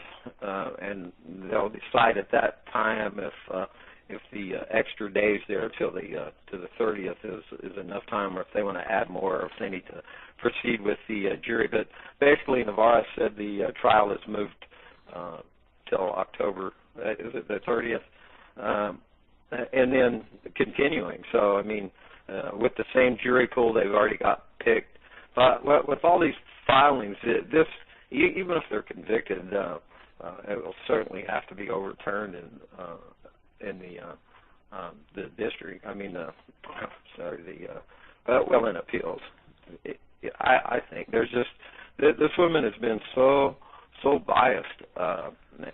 and they'll decide at that time if the extra days there till the to the 30th is enough time, or if they want to add more, or if they need to proceed with the jury. But basically, Navarro said the trial is moved till October. Is it the 30th? And then continuing. So I mean, with the same jury pool they've already got picked. But with all these filings, even if they're convicted, it will certainly have to be overturned in the district. I mean, in appeals. I think there's just this woman has been so biased.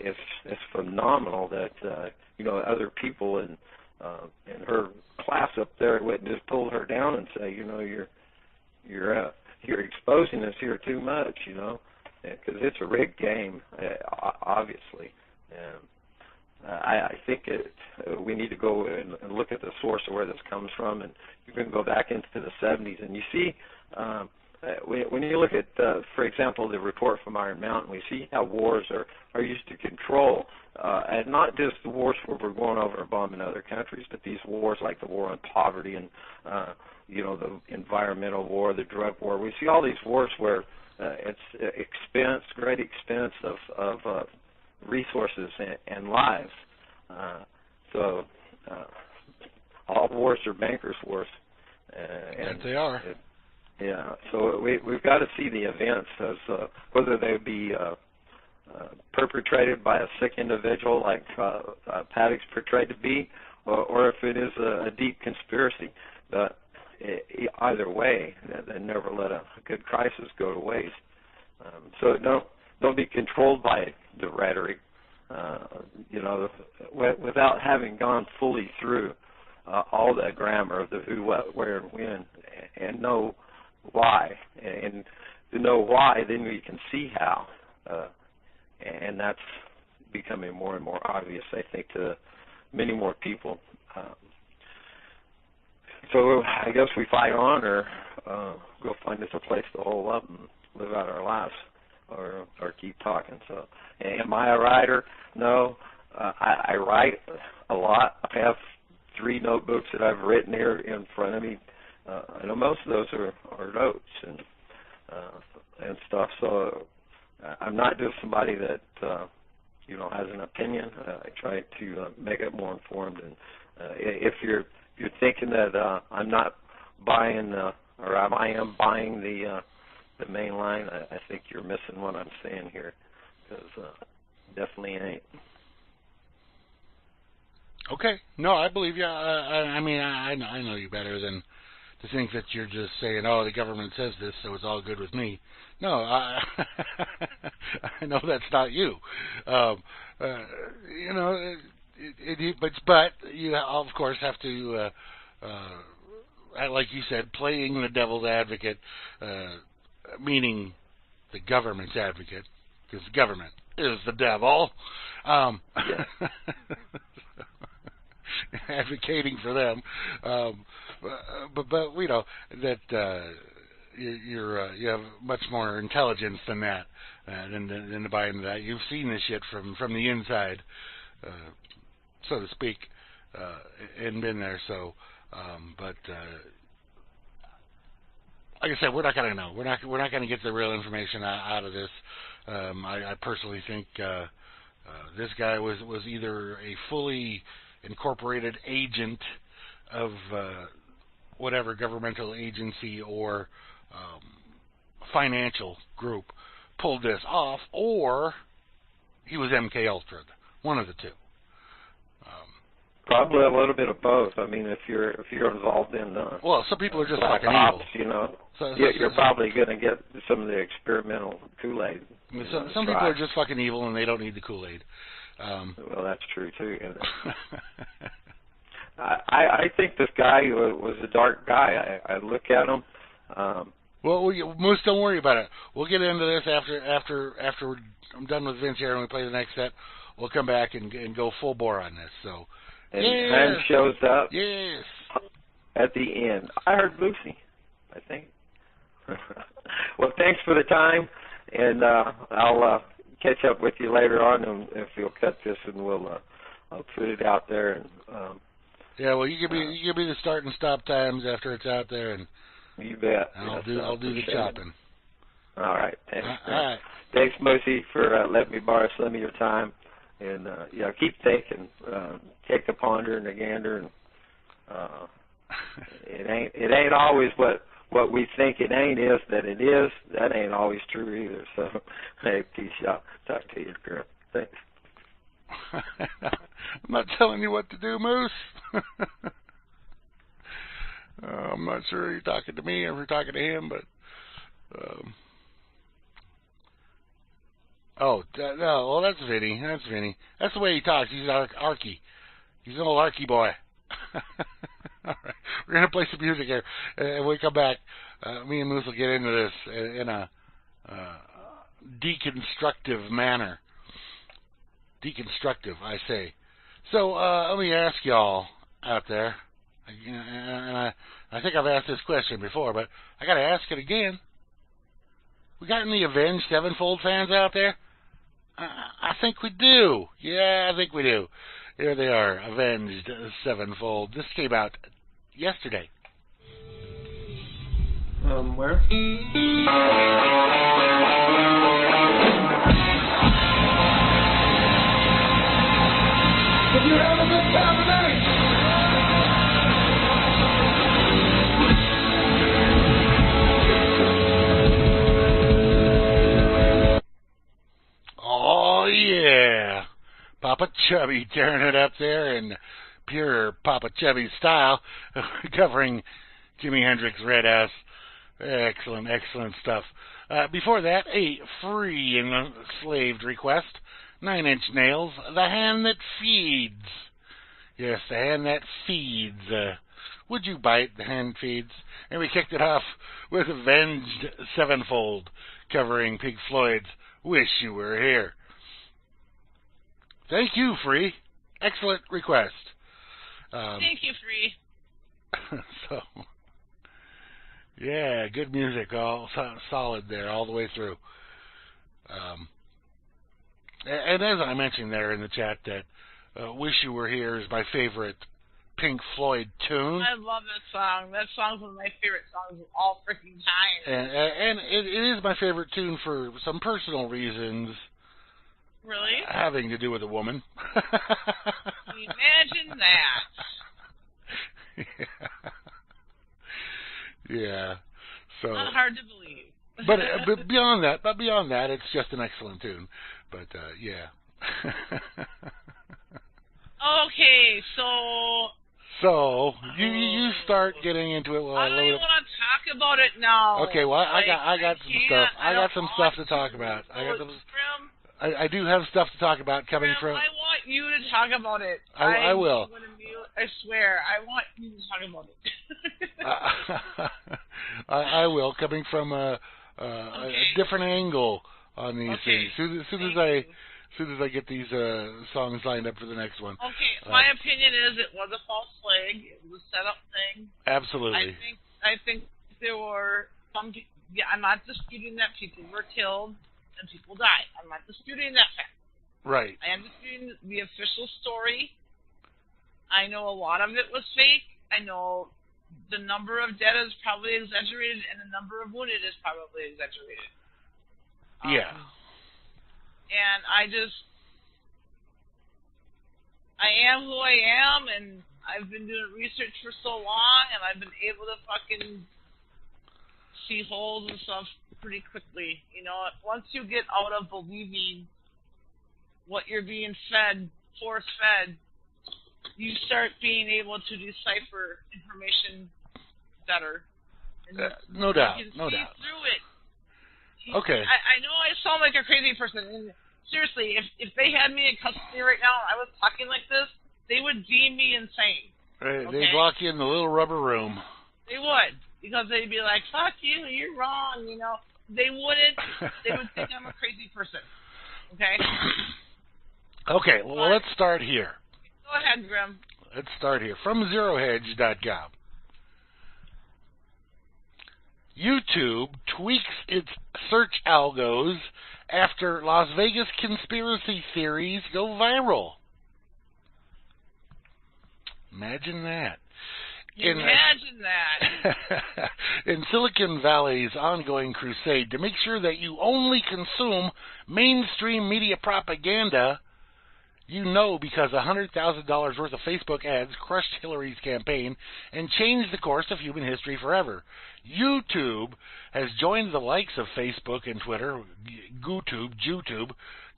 It's phenomenal that other people in her class up there wouldn't just pull her down and say, you're exposing us here too much, you know, because it's a rigged game, obviously. And I think we need to go and look at the source of where this comes from, and you can go back into the 70s, and you see when you look at, for example, the report from Iron Mountain, we see how wars are used to control, and not just the wars where we're going over and bombing other countries, but these wars like the war on poverty and, you know, the environmental war, the drug war. We see all these wars where it's great expense of resources and lives. So all wars are bankers' wars. Yes, they are. Yeah, so we've got to see the events as whether they be perpetrated by a sick individual like Paddock's portrayed to be, or if it is a deep conspiracy. But either way, they never let a good crisis go to waste. So don't be controlled by the rhetoric, you know, without having gone fully through all the grammar of the who, what, where, and when, and know why. And to know why, then we can see how. And that's becoming more and more obvious, I think, to many more people. So I guess we fight on, or go find us a place to hole up and live out our lives, or keep talking. So, am I a writer? No. I write a lot. I have 3 notebooks that I've written here in front of me. I know most of those are notes and stuff. So I'm not just somebody that you know, has an opinion. I try to make it more informed. And if you're thinking that I'm not buying or I am buying the main line, I think you're missing what I'm saying here, because definitely ain't. Okay. No, I believe you. I mean, I know you better than to think that you're just saying, oh, the government says this, so it's all good with me. No, I know that's not you. You know, but you, of course, have to, like you said, playing the devil's advocate, meaning the government's advocate, because the government is the devil. Advocating for them, but we know that you have much more intelligence than that, than to buy into that. You've seen this shit from the inside, so to speak, and been there. So, but like I said, we're not going to know. We're not going to get the real information out of this. I personally think this guy was either a fully incorporated agent of whatever governmental agency or financial group pulled this off, or he was MK Ultra, one of the two. Probably a little bit of both. I mean, if you're involved in well, some people are just fucking evil. You know, you're probably going to get some of the experimental Kool-Aid. Some people are just fucking evil, and they don't need the Kool-Aid. Well, that's true too. I think this guy was a dark guy. I look at him. Well, Moose, don't worry about it. We'll get into this after I'm done with Vince here, and we play the next set. We'll come back and go full bore on this. So, and Ben shows up. Yes. At the end, I heard Lucy, I think. Well, thanks for the time, and I'll catch up with you later on, and if you'll cut this, and I'll put it out there. And yeah, well, you give me the start and stop times after it's out there, and you bet. And I'll do the chopping. All right, thanks. All right. Thanks, Moosey, for letting me borrow some of your time, and keep taking, take the ponder and the gander, and it ain't always what we think it ain't is that it is. That ain't always true either. So, hey, peace out. Talk to you, girl. Thanks. I'm not telling you what to do, Moose. I'm not sure you're talking to me or if you're talking to him, but no, well, that's Vinny. That's Vinny. That's the way he talks. He's Arky. He's an old Arky boy. All right. We're going to play some music here. And when we come back, me and Moose will get into this in a deconstructive manner. Deconstructive, I say. So let me ask y'all out there, and I think I've asked this question before, but I got to ask it again. We got any Avenged Sevenfold fans out there? I think we do. Yeah, I think we do. Here they are, Avenged Sevenfold. This came out yesterday. Where? If you're having a good time tonight. Oh, yeah. Papa Chubby tearing it up there in pure Papa Chubby style, covering Jimi Hendrix Red Ass. Excellent, excellent stuff. Before that, a free enslaved request, 9 Inch Nails, The Hand That Feeds. Yes, The Hand That Feeds. Would you bite The Hand Feeds? And we kicked it off with Avenged Sevenfold, covering Pink Floyd's Wish You Were Here. Thank you, Free. Excellent request. Thank you, Free. So, yeah, good music, all solid there, all the way through. And as I mentioned there in the chat, that Wish You Were Here is my favorite Pink Floyd tune. I love that song. That song's one of my favorite songs of all freaking time. And it is my favorite tune for some personal reasons. Really? Having to do with a woman. Imagine that. Yeah. So. Not hard to believe. but beyond that, it's just an excellent tune. But yeah. Okay, so you start getting into it. I don't even want to talk about it now. Okay, well I got some stuff. I got some stuff to talk about. I do have stuff to talk about coming from. I want you to talk about it. I will. I swear, I want you to talk about it. I will, coming from a different angle on these things. As soon as I get these songs lined up for the next one. Okay, my opinion is it was a false flag. It was a setup thing. Absolutely. I think there were some. Yeah, I'm not disputing that people were killed and people died. I'm not disputing that fact. Right. I am disputing the official story. I know a lot of it was fake. I know the number of dead is probably exaggerated and the number of wounded is probably exaggerated. Yeah. And I am who I am, and I've been doing research for so long, and I've been able to fucking see holes and stuff pretty quickly. You know, once you get out of believing what you're being fed, force-fed, you start being able to decipher information better. No doubt. You can see through it. Okay. I know I sound like a crazy person, and seriously, if they had me in custody right now and I was talking like this, they would deem me insane. Right, okay? They'd lock you in the little rubber room. They would, because they'd be like, fuck you, you're wrong, you know. They wouldn't. They would think I'm a crazy person. Okay? Okay, well, let's start here. Go ahead, Grim. Let's start here. From ZeroHedge.com. YouTube tweaks its search algos after Las Vegas conspiracy theories go viral. Imagine that. Imagine that. In Silicon Valley's ongoing crusade to make sure that you only consume mainstream media propaganda, you know, because $100,000 worth of Facebook ads crushed Hillary's campaign and changed the course of human history forever. YouTube has joined the likes of Facebook and Twitter, YouTube,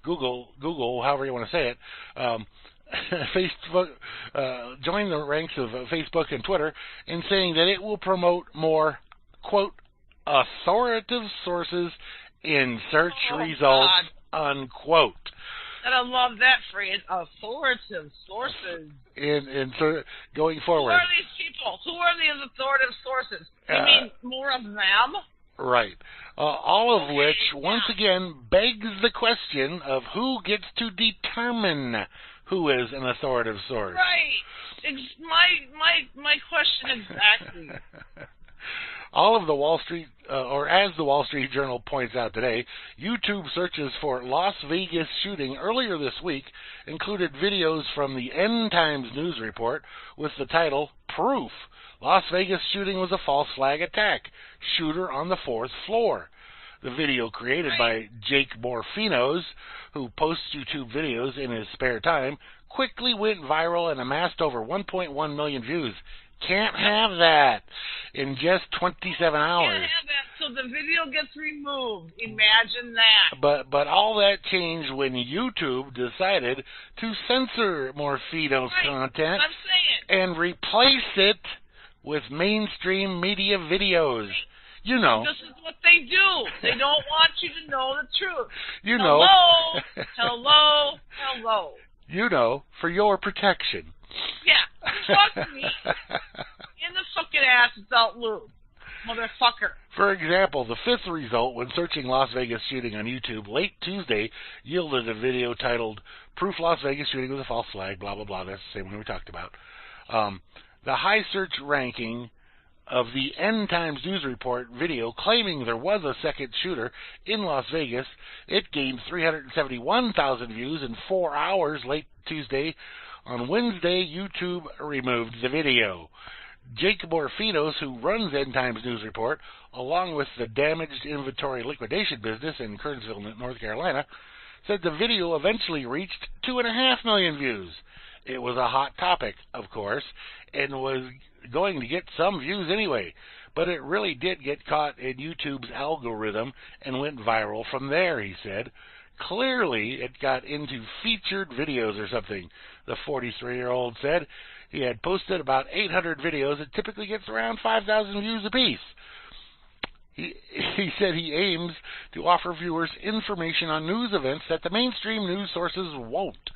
Google, however you want to say it. Facebook joined the ranks of Facebook and Twitter in saying that it will promote more, quote, authoritative sources in search results, unquote. And I love that phrase, authoritative sources. And so going forward. Who are these people? Who are these authoritative sources? You mean more of them? Right. All of which, once again, begs the question of who gets to determine who is an authoritative source. Right. My question exactly. All of the Wall Street, or as the Wall Street Journal points out today, YouTube searches for Las Vegas shooting earlier this week included videos from the End Times news report with the title, Proof. Las Vegas shooting was a false flag attack. Shooter on the 4th floor. The video created by Jake Morfinos, who posts YouTube videos in his spare time, quickly went viral and amassed over 1.1 million views. Can't have that in just 27 hours. Can't have that, so the video gets removed. Imagine that. But all that changed when YouTube decided to censor Morfinos' content and replace it with mainstream media videos. You know. This is what they do. They don't want you to know the truth. You know. Hello. You know, for your protection. Yeah, trust me. In the fucking ass without lube, motherfucker. For example, the 5th result when searching Las Vegas shooting on YouTube late Tuesday yielded a video titled Proof Las Vegas shooting was a false flag, blah, blah, blah. That's the same one we talked about. The high search ranking of the End Times news report video claiming there was a second shooter in Las Vegas, it gained 371,000 views in 4 hours late Tuesday. On Wednesday, YouTube removed the video. Jake Morfinos, who runs End Times News Report, along with the damaged inventory liquidation business in Kernersville, North Carolina, said the video eventually reached 2.5 million views. It was a hot topic, of course, and was going to get some views anyway, but it really did get caught in YouTube's algorithm and went viral from there, he said. Clearly, it got into featured videos or something, the 43-year-old said. He had posted about 800 videos. It typically gets around 5,000 views apiece. He said he aims to offer viewers information on news events that the mainstream news sources won't.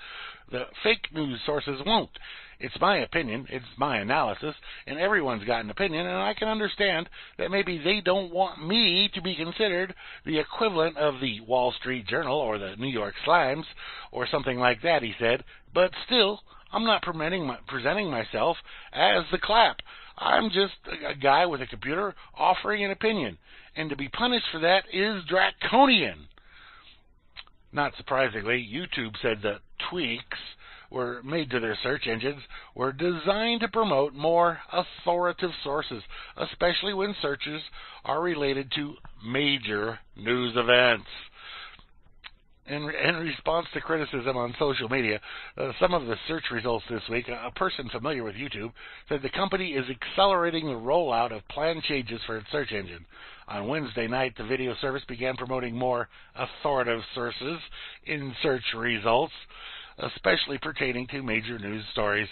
The fake news sources won't. It's my opinion, it's my analysis, and everyone's got an opinion, and I can understand that maybe they don't want me to be considered the equivalent of the Wall Street Journal or the New York Slimes or something like that, he said, but still, I'm not presenting myself as the clap. I'm just a guy with a computer offering an opinion, and to be punished for that is draconian. Not surprisingly, YouTube said the tweaks were made to their search engines were designed to promote more authoritative sources, especially when searches are related to major news events. In response to criticism on social media, some of the search results this week, a person familiar with YouTube said the company is accelerating the rollout of planned changes for its search engine. On Wednesday night, the video service began promoting more authoritative sources in search results, especially pertaining to major news stories.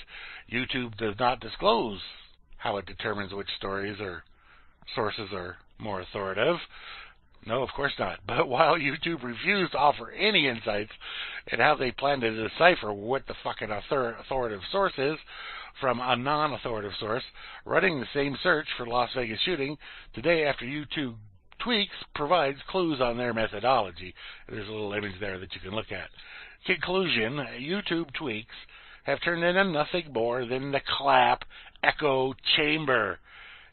YouTube does not disclose how it determines which stories or sources are more authoritative. No, of course not. But while YouTube refused to offer any insights in how they plan to decipher what the fucking authoritative source is from a non-authoritative source, running the same search for Las Vegas shooting today after YouTube tweaks provides clues on their methodology. There's a little image there that you can look at. Conclusion, YouTube tweaks have turned into nothing more than the clap echo chamber.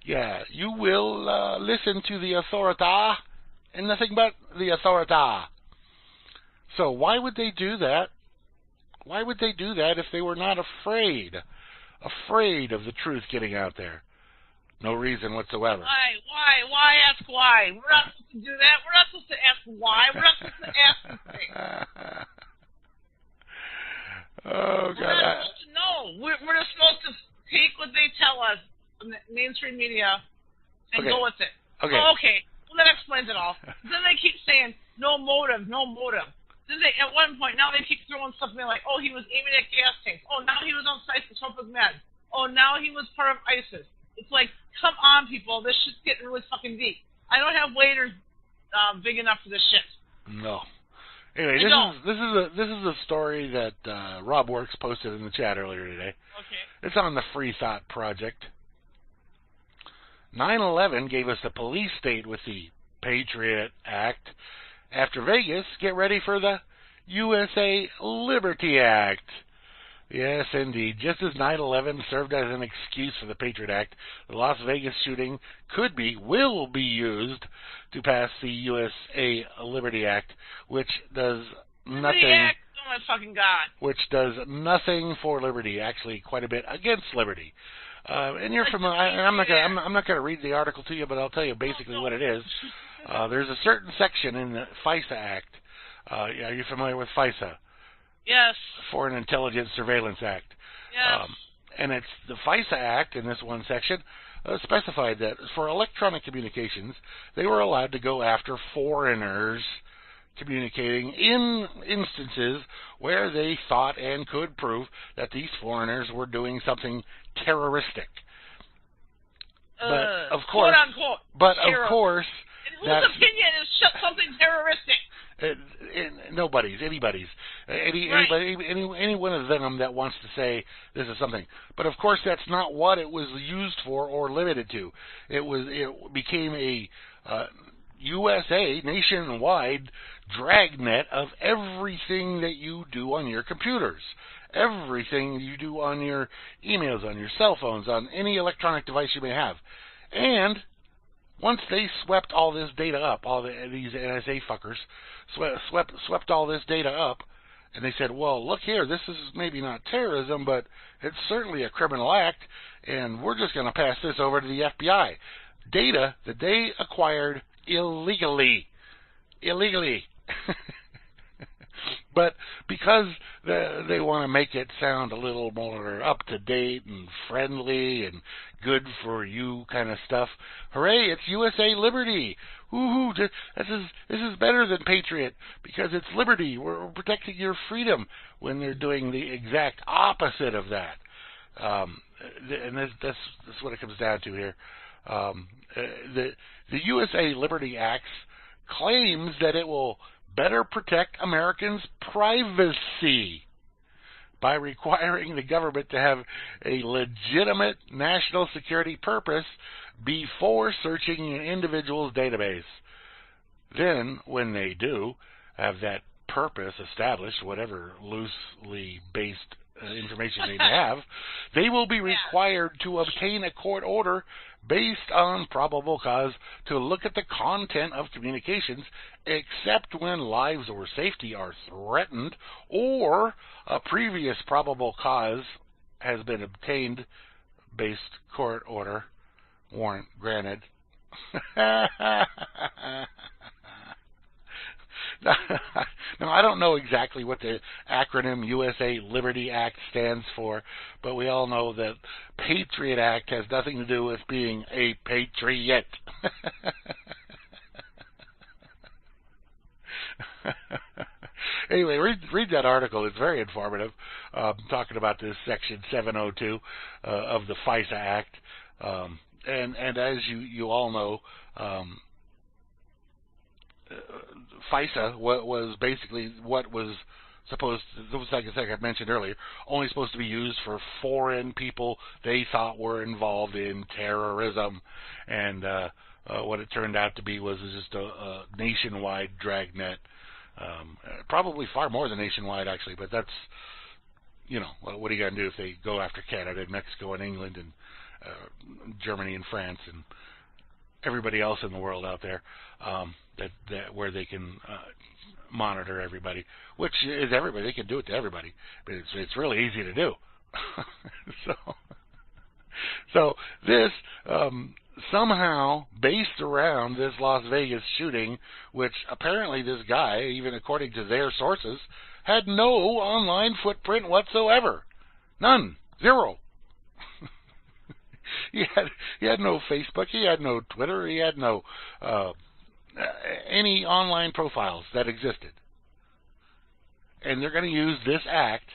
Yeah, you will listen to the authority and nothing but the authority. So why would they do that? Why would they do that if they were not afraid of the truth getting out there? No reason whatsoever. Why? Ask why. We're not supposed to do that. We're not supposed to ask why. We're not supposed to ask things. Oh, God. We're not supposed to know. We're just supposed to take what they tell us from the mainstream media and go with it. Okay. Oh, okay. Well, that explains it all. Then they keep saying, no motive. Then they, at one point, now they keep throwing something like, oh, he was aiming at gas tanks. Oh, now he was on psychotropic meds. Oh, now he was part of ISIS. It's like, come on, people. This shit's getting really fucking deep. I don't have waiters big enough for this shit. No. Anyway, this is a story that Rob Works posted in the chat earlier today. Okay. It's on the Free Thought Project. 9/11 gave us a police state with the Patriot Act. After Vegas, get ready for the USA Liberty Act. Yes, indeed. Just as 9/11 served as an excuse for the Patriot Act, the Las Vegas shooting will be used to pass the USA Liberty Act, which does nothing. Liberty Act, oh my fucking God. Which does nothing for liberty. Actually, quite a bit against liberty. And you're familiar. I'm not going to read the article to you, but I'll tell you basically what it is. There's a certain section in the FISA Act. Are you familiar with FISA? Yes. Foreign Intelligence Surveillance Act. Yes. And it's the FISA Act in this one section specified that for electronic communications, they were allowed to go after foreigners communicating in instances where they thought and could prove that these foreigners were doing something terroristic. But of course, quote unquote, of course, in whose opinion is something terroristic? Anybody's. Any one of them that wants to say this is something. But of course, that's not what it was used for or limited to. It became a USA nationwide dragnet of everything that you do on your computers, everything you do on your emails, on your cell phones, on any electronic device you may have. And once they swept all this data up, these NSA fuckers swept all this data up, and they said, well, look here, this is maybe not terrorism, but it's certainly a criminal act, and we're just going to pass this over to the FBI. Data that they acquired illegally. But because they want to make it sound a little more up-to-date and friendly and good for you kind of stuff, hooray, it's USA Liberty. Woohoo, this is better than Patriot because it's liberty. We're protecting your freedom, when they're doing the exact opposite of that. And that's what it comes down to here. The USA Liberty Act claims that it will better protect Americans' privacy by requiring the government to have a legitimate national security purpose before searching an individual's database. Then, when they do have that purpose established, whatever loosely based information they have, they will be required to obtain a court order based on probable cause to look at the content of communications, except when lives or safety are threatened or a previous probable cause has been obtained. Based court order, warrant granted. Now, I don't know exactly what the acronym USA Liberty Act stands for, but we all know that Patriot Act has nothing to do with being a patriot. Anyway, read that article. It's very informative, talking about this Section 702 of the FISA Act. And as you all know, FISA was basically what was supposed to, like I mentioned earlier, only supposed to be used for foreign people they thought were involved in terrorism. And what it turned out to be was just a nationwide dragnet. Probably far more than nationwide, actually, but that's, what are you going to do if they go after Canada and Mexico and England and Germany and France and everybody else in the world out there, that where they can monitor everybody, which is everybody. They can do it to everybody, but it's really easy to do. So this somehow based around this Las Vegas shooting, which apparently this guy, even according to their sources, had no online footprint whatsoever. None. Zero. He had no Facebook. He had no Twitter. He had no any online profiles that existed. And they're going to use this act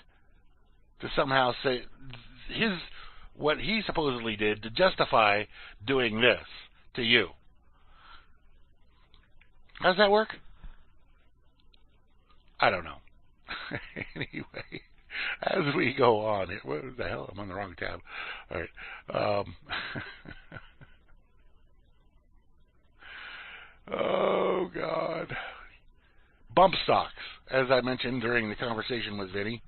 to somehow say what he supposedly did to justify doing this to you. How does that work? I don't know. Anyway, as we go on, what the hell? I'm on the wrong tab. All right. Oh, God. Bump stocks. As I mentioned during the conversation with Vinny,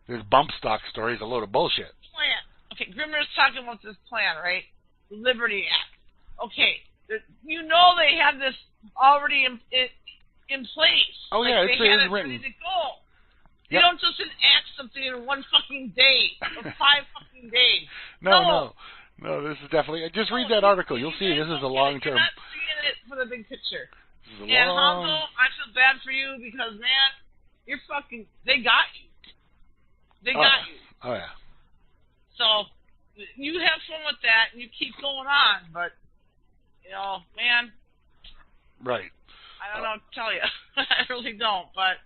this bump stock story is a load of bullshit. Plan. Okay, Grimnir's talking about this plan, right? The Liberty Act. Okay, you know they have this already in place. Oh, yeah, like it's ready written. to go. Yep. You don't just enact something in one fucking day or 5 fucking days. No, this is definitely... Just read that article. You'll see this is a long-term... You're not seeing it for the big picture. And Hanzo, I feel bad for you because, man, you're fucking... They got you. They got you. Oh, yeah. So, you have fun with that and you keep going on, but, you know, man... Right. I don't know what to tell you. I really don't, but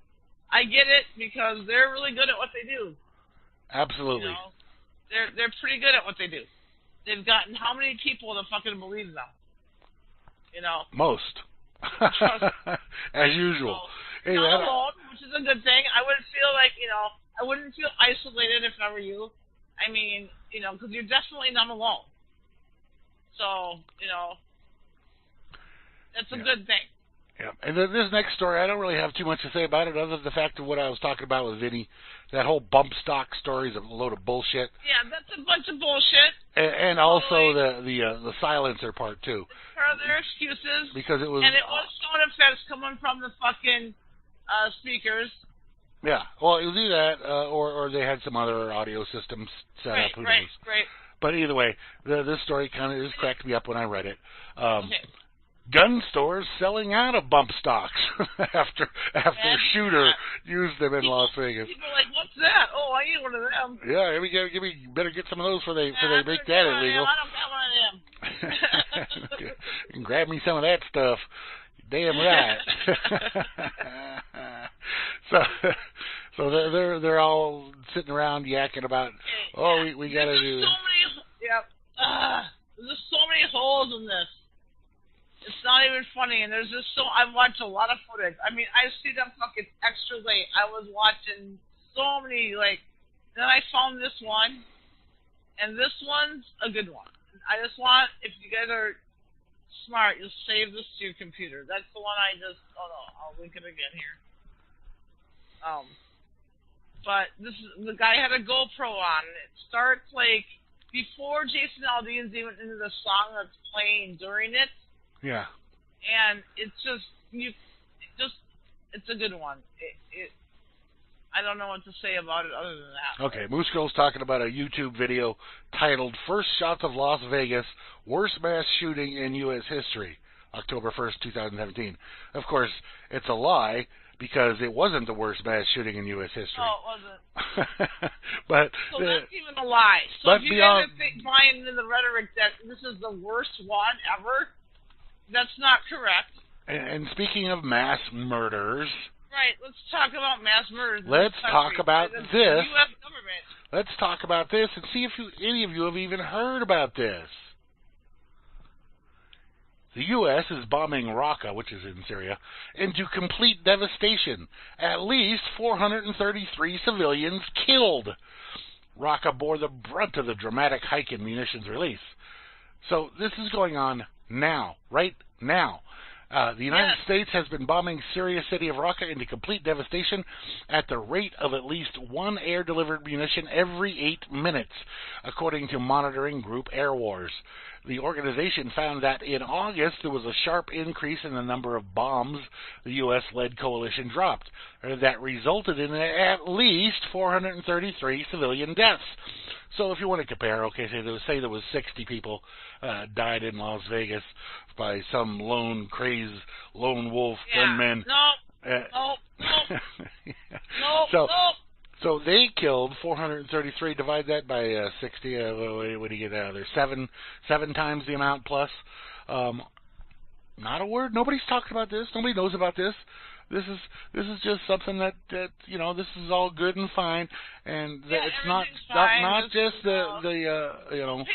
I get it because they're really good at what they do. Absolutely. You know, they're pretty good at what they do. They've gotten how many people to fucking believe them? You know? Most. As usual. So, not alone, which is a good thing. I wouldn't feel like, you know, I wouldn't feel isolated if I were you. I mean, you know, because you're definitely not alone. So, you know, that's a good thing. Yeah, and this next story, I don't really have too much to say about it other than the fact of what I was talking about with Vinny. That whole bump stock story is a load of bullshit. Yeah, that's a bunch of bullshit. And also the silencer part, too. It's part of their excuses. Because it was... And it was sound effects coming from the fucking speakers. Yeah, well, it was either that or they had some other audio systems set up. Who knows? Right. But either way, this story kind of just cracked me up when I read it. Okay. Gun stores selling out of bump stocks after Shooter used them in Las Vegas. People are like, what's that? Oh, I need one of them. Yeah, give me better get some of those before they make that illegal. I don't got one of them. You can grab me some of that stuff. Damn right. So they're all sitting around yakking about. We got to do. There's just so many holes in this. It's not even funny, and there's just I've watched a lot of footage. I mean, I see them fucking extra late. I was watching so many, then I found this one, and this one's a good one. I just want, if you guys are smart, you'll save this to your computer. That's the one I'll link it again here. But the guy had a GoPro on, and it starts, before Jason Aldean's even into the song that's playing during it. Yeah. And it's it's a good one. I don't know what to say about it other than that. Okay, Moosegurl's talking about a YouTube video titled First Shots of Las Vegas, Worst Mass Shooting in U.S. History, October 1st, 2017. Of course, it's a lie because it wasn't the worst mass shooting in U.S. history. Oh, it wasn't. But so that's even a lie. So if you guys are buying into the rhetoric that this is the worst one ever, that's not correct. And speaking of mass murders... Right, let's talk about mass murders. Let's talk about this. U.S. government. Let's talk about this and see if any of you have even heard about this. The U.S. is bombing Raqqa, which is in Syria, into complete devastation. At least 433 civilians killed. Raqqa bore the brunt of the dramatic hike in munitions release. So this is going on now, right now. The United States has been bombing Syria's city of Raqqa into complete devastation at the rate of at least one air-delivered munition every 8 minutes, according to monitoring group Air Wars. The organization found that in August there was a sharp increase in the number of bombs the U.S.-led coalition dropped. That resulted in at least 433 civilian deaths. So if you want to compare, okay, say there was 60 people died in Las Vegas by some lone wolf gunmen. So they killed 433. Divide that by 60. What do you get out of there? Seven times the amount plus. Not a word. Nobody's talked about this. Nobody knows about this. This is just something that this is all good and fine, and it's not just the. Pay attention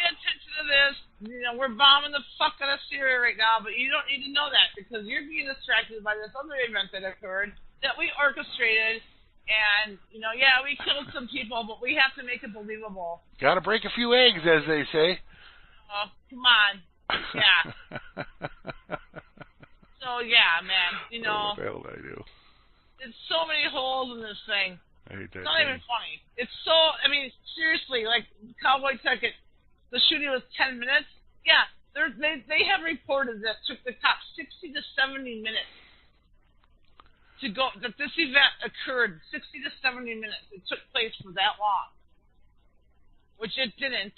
to this. we're bombing the fuck out of Syria right now, but you don't need to know that because you're being distracted by this other event that occurred that we orchestrated. And, yeah, we killed some people, but we have to make it believable. Gotta break a few eggs, as they say. Oh, come on. Yeah. So, yeah, man, What the hell did I do? There's so many holes in this thing. I hate that It's not thing. even funny. It's so, seriously, like, Cowboy Ticket, the shooting was 10 minutes. Yeah, they have reported that it took the cops 60 to 70 minutes that this event occurred. 60 to 70 minutes. It took place for that long, which it didn't.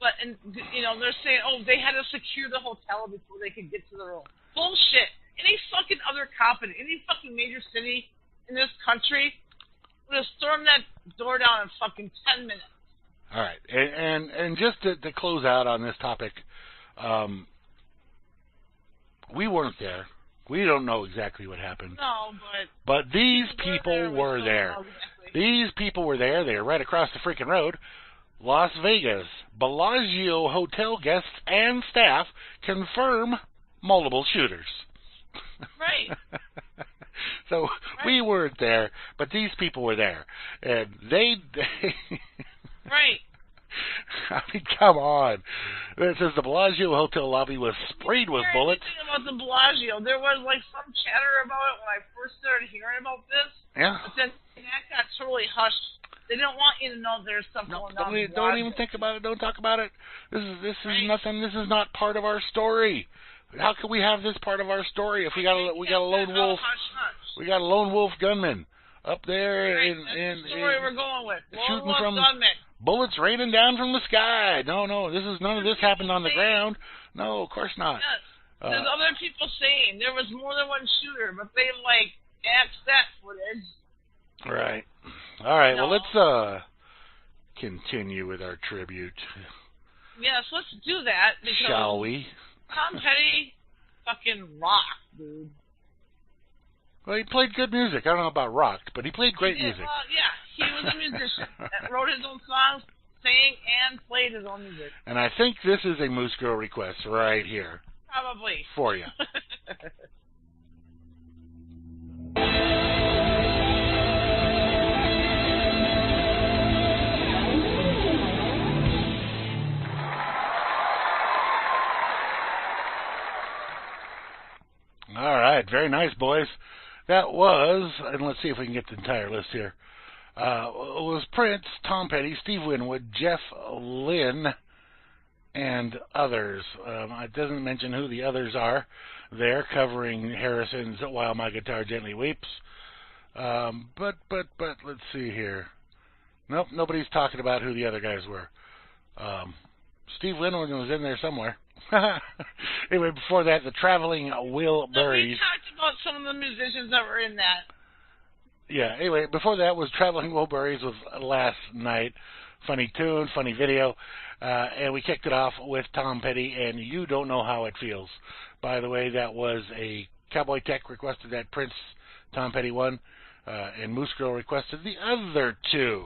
But, they're saying, they had to secure the hotel before they could get to the room. Bullshit. Any fucking other cop in any fucking major city in this country would have stormed that door down in fucking 10 minutes. All right, and just to close out on this topic, we weren't there. We don't know exactly what happened. No, but these people were there. Exactly. These people were there. They were right across the freaking road. Las Vegas, Bellagio hotel guests and staff confirm multiple shooters. Right. So we weren't there, but these people were there, and they right. I mean, come on. It says the Bellagio hotel lobby was sprayed with bullets. About the Bellagio, there was like some chatter about it when I first started hearing about this. Yeah. But then that got totally hushed. They don't want you to know there's something going on. Don't even think about it. Don't talk about it. This is nothing. This is not part of our story. How can we have this part of our story if we got a lone wolf? We got a lone wolf gunman up there in that's the story we're going with. Shooting from bullets raining down from the sky. No, none of this happened on the ground. No, of course not. Yes. There's other people saying there was more than one shooter, but they axed that footage. Right. All right. No. Well, let's continue with our tribute. Yes, let's do that. Because shall we? Tom Petty fucking rocked, dude. Well, he played good music. I don't know about rocked, but he played great music. Well, yeah, he was a musician that wrote his own songs, sang, and played his own music. And I think this is a Moosegurl request right here. Probably. For you. All right, very nice, boys. That was, and let's see if we can get the entire list here. It was Prince, Tom Petty, Steve Winwood, Jeff Lynne, and others. It doesn't mention who the others are. They're covering Harrison's "While My Guitar Gently Weeps." But let's see here. Nope, nobody's talking about who the other guys were. Steve Winwood was in there somewhere. Anyway, before that, the Traveling Wilburys. No, we talked about some of the musicians that were in that. Yeah, anyway, before that was Traveling Wilburys with Last Night. Funny tune, funny video. And we kicked it off with Tom Petty and You Don't Know How It Feels. By the way, that was a Cowboy Tech requested that Prince, Tom Petty one, and Moosegurl requested the other two.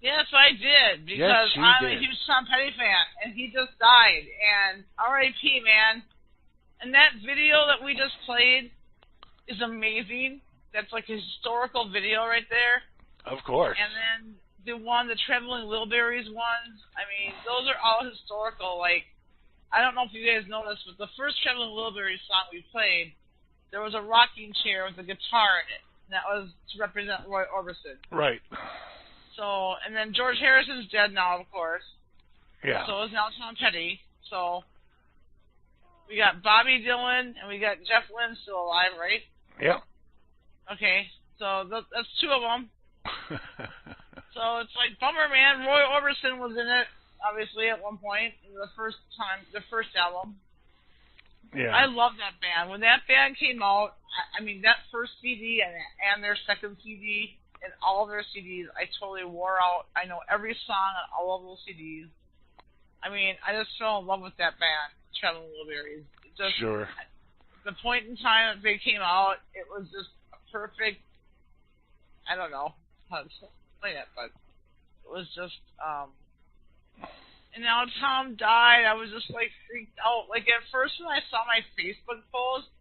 Yes, I did, because I'm a huge Tom Petty fan, and he just died, and R.I.P., man. And that video that we just played is amazing. That's like a historical video right there. Of course. And then the Traveling Wilburys ones, I mean, those are all historical. Like, I don't know if you guys know this, but the first Traveling Wilburys song we played, there was a rocking chair with a guitar in it, and that was to represent Roy Orbison. Right. So, and then George Harrison's dead now, of course. Yeah. So is now Tom Petty. So, we got Bobby Dylan and we got Jeff Lynne still alive, right? Yep. Okay, so that's two of them. So it's like, bummer, man. Roy Orbison was in it, obviously, at one point, the first album. Yeah. I love that band. When that band came out, I mean, that first CD and their second CD, and all of their CDs, I totally wore out. I know every song on all of those CDs. I mean, I just fell in love with that band, Traveling Wilburys. Sure. The point in time that they came out, it was just a perfect, I don't know how to explain it, but it was just, And now Tom died. I was just like freaked out. Like at first when I saw my Facebook post,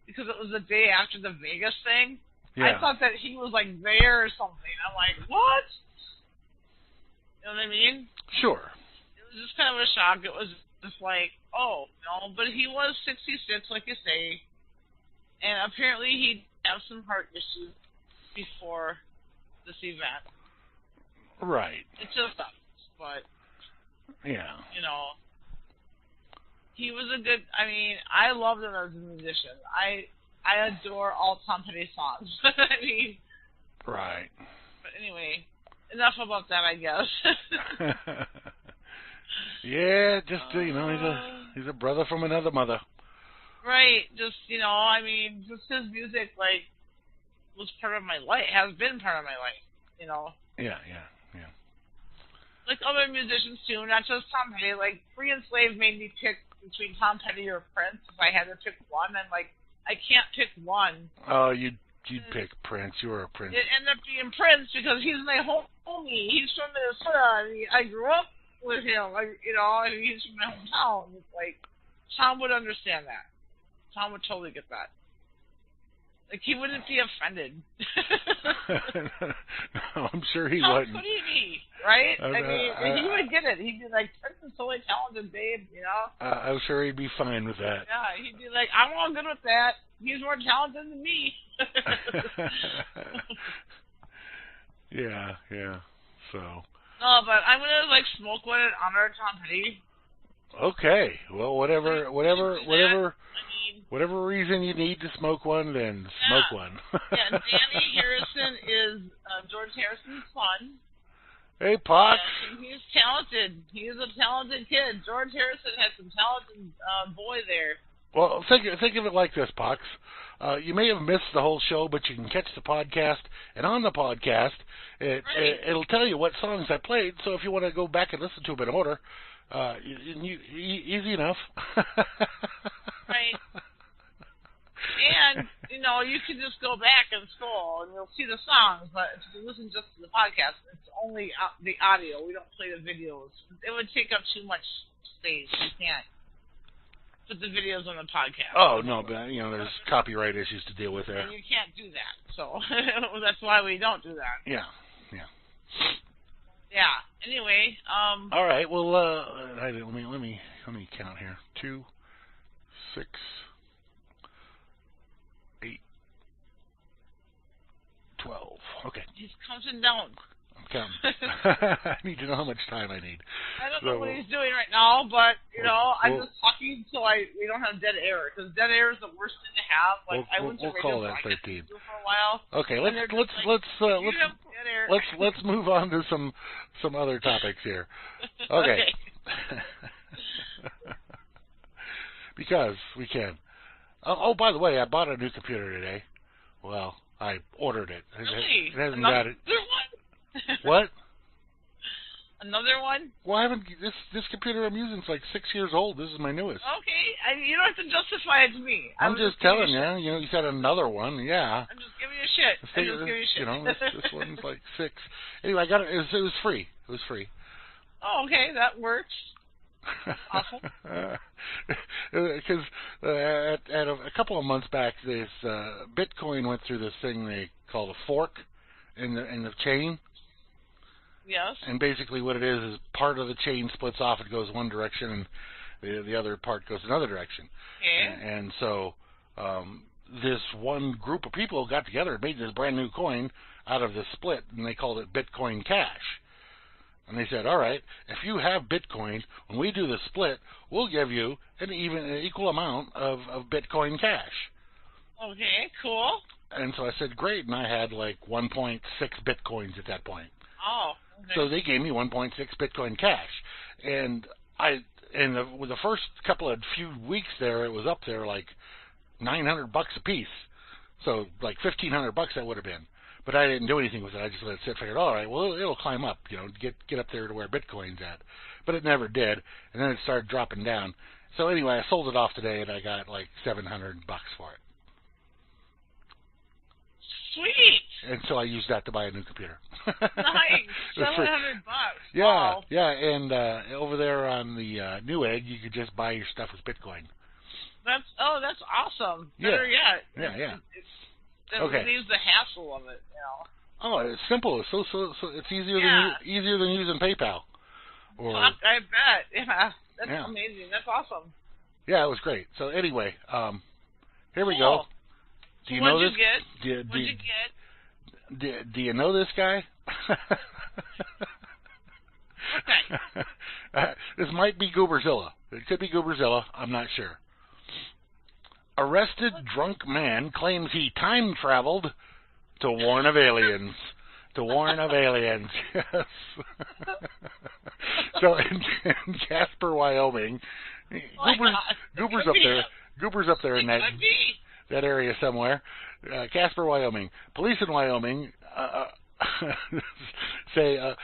because it was the day after the Vegas thing, I thought that he was like there or something. I'm like, what? You know what I mean? Sure. It was just kind of a shock. It was just like, oh, no. But he was 66, like you say. And apparently he'd have some heart issues before this event. Right. It's just us, but... Yeah. You know, he was a good. I mean, I loved him as a musician. I adore all Tom Petty songs. I mean, right. But anyway, enough about that, I guess. Yeah, just he's a brother from another mother. Right. Just I mean, just his music was part of my life. Has been part of my life. Yeah. Like other musicians too, not just Tom Petty. Like Free and Slave made me pick between Tom Petty or Prince. If I had to pick one, and I can't pick one. Oh, you'd pick Prince. You were a Prince. It ended up being Prince because he's my homie. He's from Minnesota. I grew up with him. He's from my hometown. It's like Tom would understand that. Tom would totally get that. Like, he wouldn't be offended. No, I'm sure he How wouldn't. How could he be, right? He would get it. He'd be like, Prince is totally talented, babe, I'm sure he'd be fine with that. Yeah, he'd be like, I'm all good with that. He's more talented than me. Yeah, so. No, but I'm going to, smoke one in honor of Tom Petty. Okay, well, whatever reason you need to smoke one, then smoke one. Yeah, Danny Harrison is George Harrison's son. Hey, Pox. He's talented. He's a talented kid. George Harrison has some talented boy there. Well, think of it like this, Pox. You may have missed the whole show, but you can catch the podcast, and on the podcast, it'll tell you what songs I played, so if you want to go back and listen to them in order, easy enough. Right. And, you can just go back and scroll, and you'll see the songs, but if you listen just to the podcast, it's only the audio. We don't play the videos. It would take up too much space. You can't put the videos on the podcast. Oh, no, but, there's copyright issues to deal with there. And you can't do that, so that's why we don't do that. Yeah. Yeah. Anyway, all right. Well, let me count here. 2, 6, 8, 12. Okay. He's counting down. I'm counting. I need to know how much time I need. I don't know what he's doing right now, but I'm just talking until we don't have dead air, because dead air is the worst thing to have. We'll call that 13. For a while. Okay, let's move on to some other topics here. Okay. Because we can. Oh, by the way, I bought a new computer today. Well, I ordered it. Really? It hasn't got it. One? What? Another one? Well, I haven't. This computer I'm using is like 6 years old. This is my newest. Okay, you don't have to justify it to me. I'm just telling you. You said another one. Yeah. I'm just giving you shit. This one's like 6. Anyway, I got it. It was free. It was free. Oh, okay, that works. Awesome. Because at a couple of months back, this Bitcoin went through this thing they call a fork in the chain. Yes. And basically what it is part of the chain splits off. It goes one direction, and the other part goes another direction. Okay. And so this one group of people got together and made this brand new coin out of this split, and they called it Bitcoin Cash. And they said, all right, if you have Bitcoin, when we do the split, we'll give you an equal amount of Bitcoin Cash. Okay, cool. And so I said, great, and I had like 1.6 Bitcoins at that point. Oh, okay. So they gave me 1.6 Bitcoin Cash. And with the first few weeks there, it was up there like $900 a piece. So like $1,500 that would have been. But I didn't do anything with it. I just let it sit. Figured, all right, well, it'll climb up, get up there to where Bitcoin's at. But it never did, and then it started dropping down. So anyway, I sold it off today, and I got like $700 for it. Sweet. And so I used that to buy a new computer. Nice. $700. Yeah, Wow. yeah. And over there on the Newegg, you could just buy your stuff with Bitcoin. That's awesome. Better yet. Yeah. It Okay. relieves the hassle of it, Oh, it's simple. It's so it's easier than using PayPal. Or, Fuck, I bet. Yeah. That's amazing. That's awesome. Yeah, it was great. So anyway, here we go. Do you know this? What'd you get? Do you know this guy? Okay. This might be Gooberzilla. It could be Gooberzilla. I'm not sure. Arrested drunk man claims he time traveled to warn of aliens. To warn of aliens. Yes. So in Casper, Wyoming, Goober's up there. Goober's up there in that area somewhere. Casper, Wyoming. Police in Wyoming say a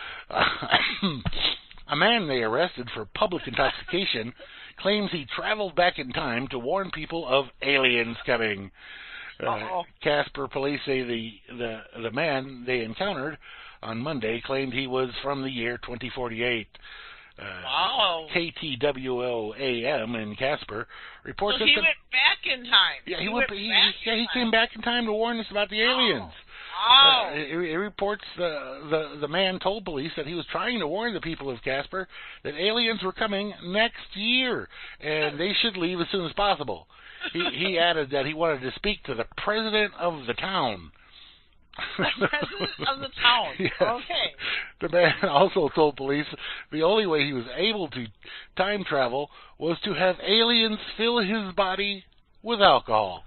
man they arrested for public intoxication claims he traveled back in time to warn people of aliens coming. Casper police say the man they encountered on Monday claimed he was from the year 2048. Wow. KTWO-AM in Casper reports so he went back in time. Yeah, he came back in time to warn us about the aliens. Wow. It reports the man told police that he was trying to warn the people of Casper that aliens were coming next year and they should leave as soon as possible. He added that he wanted to speak to the president of the town. The president of the town. Yes. Okay. The man also told police the only way he was able to time travel was to have aliens fill his body with alcohol.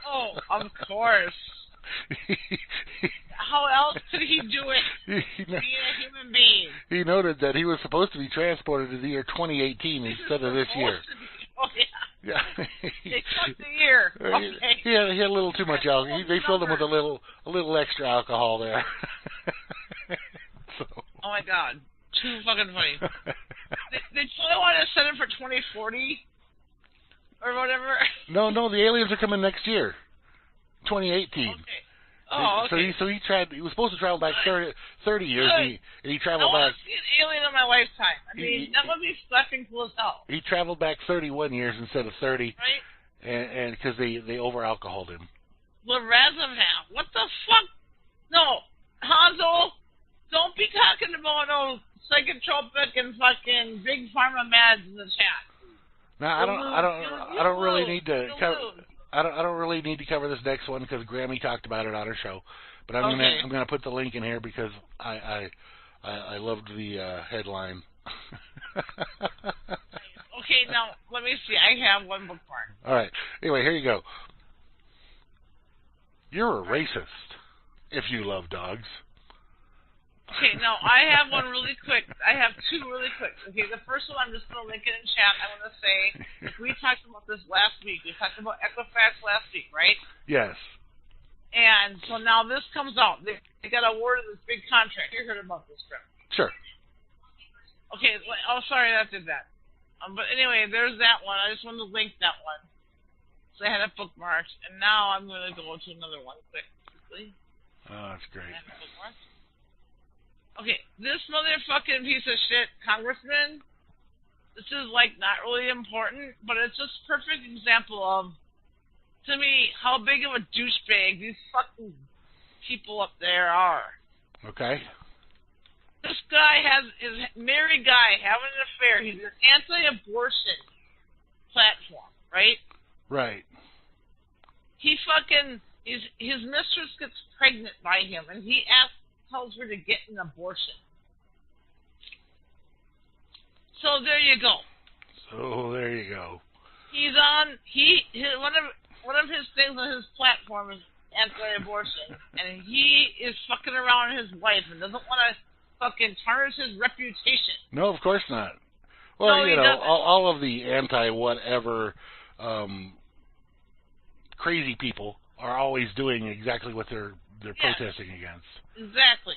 Oh, of course. How else could he do it? Being a human being. He noted that he was supposed to be transported to the year 2018 instead of this year. Oh, yeah. Yeah. They took the year. Okay. He had a little too much alcohol. They filled him with a little extra alcohol there. So. Oh my God. Too fucking funny. They totally want to set him for 2040 or whatever. No, the aliens are coming next year, 2018. Okay. Oh, okay. So he was supposed to travel back 30 years, and he traveled back. I want to see an alien in my lifetime. I mean, that would be fucking cool as hell. He traveled back 31 years instead of 30, right? And because they over alcoholed him. Larazavam, what the fuck? No, Hanzo, don't be talking about no psychotropic and fucking big pharma meds in the chat. No, I don't really need to cover. I don't really need to cover this next one because Grammy talked about it on her show, but I'm gonna put the link in here because I loved the headline. Okay, now let me see. I have one bookmark. All right. Anyway, here you go. You're a racist if you love dogs. Okay, now I have one really quick. I have two really quick. Okay, the first one I'm just going to link it in chat. I want to say, we talked about this last week. We talked about Equifax last week, right? Yes. And so now this comes out. They got awarded this big contract. You heard about this, Grim? Sure. Okay, oh, sorry, that did that. But anyway, there's that one. I just wanted to link that one. So I had it bookmarked. And now I'm going to go to another one quickly. Oh, that's great. Okay, this motherfucking piece of shit, congressman, this is, like, not really important, but it's just a perfect example of, to me, how big of a douchebag these fucking people up there are. Okay. This guy is married guy having an affair. He's an anti-abortion platform, right? Right. He fucking, his mistress gets pregnant by him, and he tells her to get an abortion. So there you go. He's on. One of his things on his platform is anti-abortion, and he is fucking around his wife and doesn't want to fucking tarnish his reputation. No, of course not. Well, no, all of the anti-whatever crazy people are always doing exactly what they're protesting against. Exactly.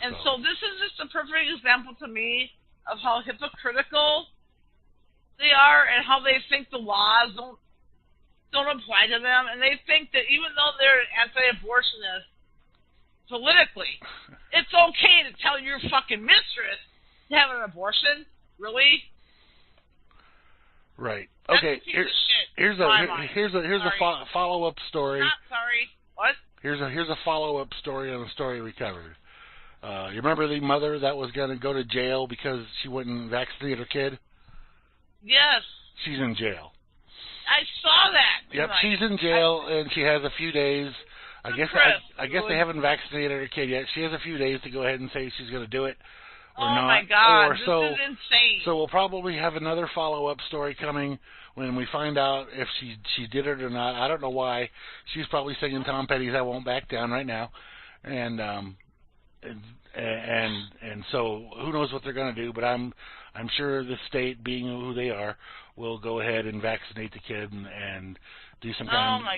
And so this is just a perfect example to me of how hypocritical they are and how they think the laws don't apply to them. And they think that even though they're anti-abortionist, politically. It's okay to tell your fucking mistress to have an abortion. Really? Right. That's Okay. Here's a follow-up story. Not sorry. What? Here's a follow-up story on a story we covered. You remember the mother that was going to go to jail because she wouldn't vaccinate her kid? Yes. She's in jail. I saw that. Yep, she's in jail, and she has a few days. I guess they haven't vaccinated her kid yet. She has a few days to go ahead and say she's going to do it or not. Oh, my God. Or this so, is insane. So we'll probably have another follow-up story coming when we find out if she did it or not. I don't know why. She's probably singing Tom Petty's "I Won't Back Down" right now, and so who knows what they're going to do? But I'm sure the state, being who they are, will go ahead and vaccinate the kid and do some kind of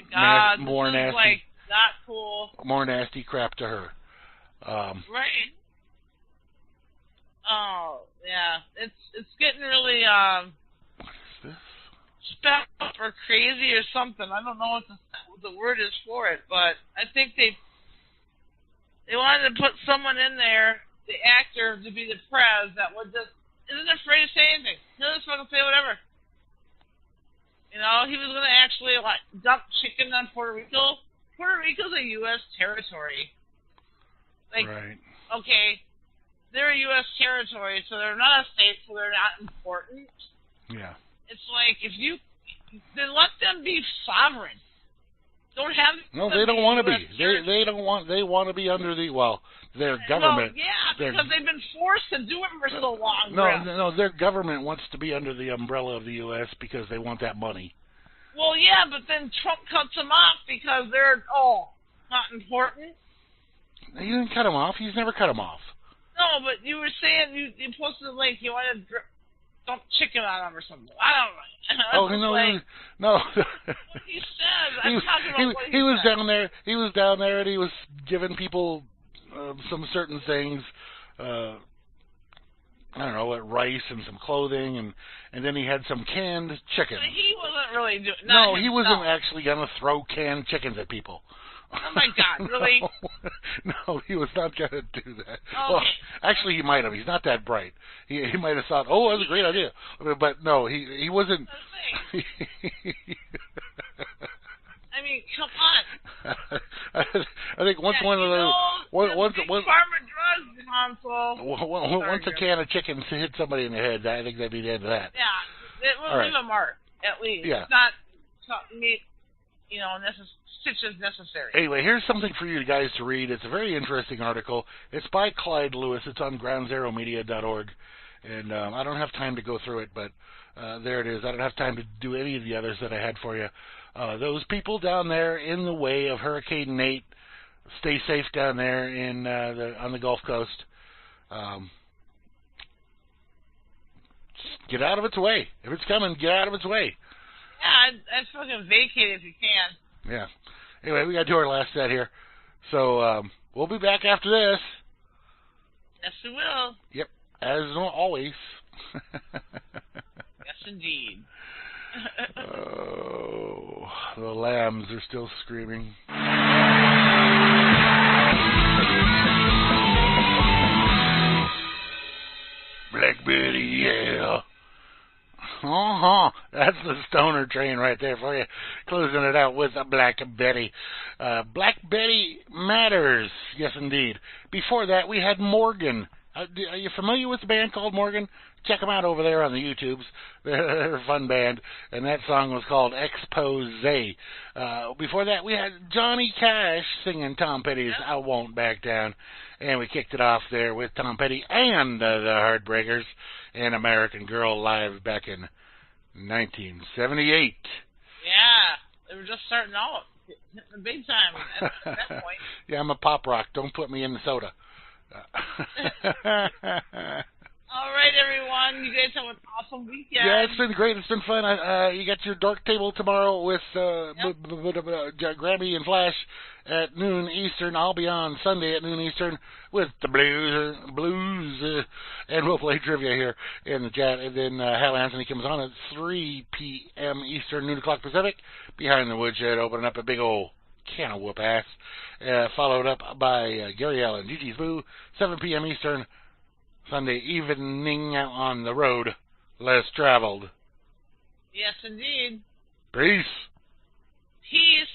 more nasty, like not cool, more nasty crap to her. Right. Oh yeah, it's getting really What is this? spelled or crazy or something. I don't know what the word is for it, but I think they wanted to put someone in there, the actor, to be the prez that would just isn't afraid to say anything. He'll just fucking say whatever. You know, he was going to actually like dump chicken on Puerto Rico. Puerto Rico's a U.S. territory. Like, right. Okay, they're a U.S. territory, so they're not a state, so they're not important. Yeah. It's like then let them be sovereign. Don't have. No, they don't want to be. They don't want. They want to be under their government. Well, yeah, because they've been forced to do it for so long. No, their government wants to be under the umbrella of the U.S. because they want that money. Well, yeah, but then Trump cuts them off because they're not important. He didn't cut them off. He's never cut them off. No, but you were saying you posted a link. You wanted to dump chicken on them or something. I don't know. Oh no, no. He says I'm talking about what he was said. Down there. He was down there, and he was giving people some certain things. I don't know, rice and some clothing, and then he had some canned chicken. But he wasn't really doing. No, he wasn't actually going to throw canned chickens at people. Oh my God, really? No, he was not going to do that. Okay. Well, actually, he might have. He's not that bright. He might have thought, "Oh, that's a great idea," but no, he wasn't. I mean, come on. I think once one of those, once Farmer Drugs console. Once a can of chicken hit somebody in the head, I think that'd be the end of that. Yeah, it will leave a mark at least. Yeah. It's not, stitches necessary. Anyway, here's something for you guys to read. It's a very interesting article. It's by Clyde Lewis. It's on groundzeromedia.org. And I don't have time to go through it, but there it is. I don't have time to do any of the others that I had for you. Those people down there in the way of Hurricane Nate, stay safe down there on the Gulf Coast. Get out of its way. If it's coming, get out of its way. Yeah, I'd fucking vacate if you can. Yeah. Anyway, we got to do our last set here. So we'll be back after this. Yes, we will. Yep. As always. Yes, indeed. Oh, the lambs are still screaming. Black Betty, yeah. That's the stoner train right there for you. Closing it out with a Black Betty. Black Betty matters. Yes, indeed. Before that, we had Morgan. Are you familiar with the band called Morgan? Check them out over there on the YouTubes. They're a fun band. And that song was called Expose. Before that, we had Johnny Cash singing Tom Petty's I Won't Back Down. And we kicked it off there with Tom Petty and the Heartbreakers and American Girl live back in 1978. Yeah, they were just starting out. Hitting the big time at that point. Yeah, I'm a pop rock. Don't put me in the soda. All right, everyone. You guys have an awesome weekend. Yeah, it's been great. It's been fun. You got your Dark Table tomorrow with Grammy and Flash at noon Eastern. I'll be on Sunday at noon Eastern with the blues, and we'll play trivia here in the chat. And then Hal Anthony comes on at 3 p.m. Eastern, noon o'clock Pacific, behind the woodshed, opening up a big old can of whoop ass. Followed up by Gary Allen, Gigi's Boo, 7 p.m. Eastern, Sunday evening out on the road, less traveled. Yes, indeed. Peace. Peace.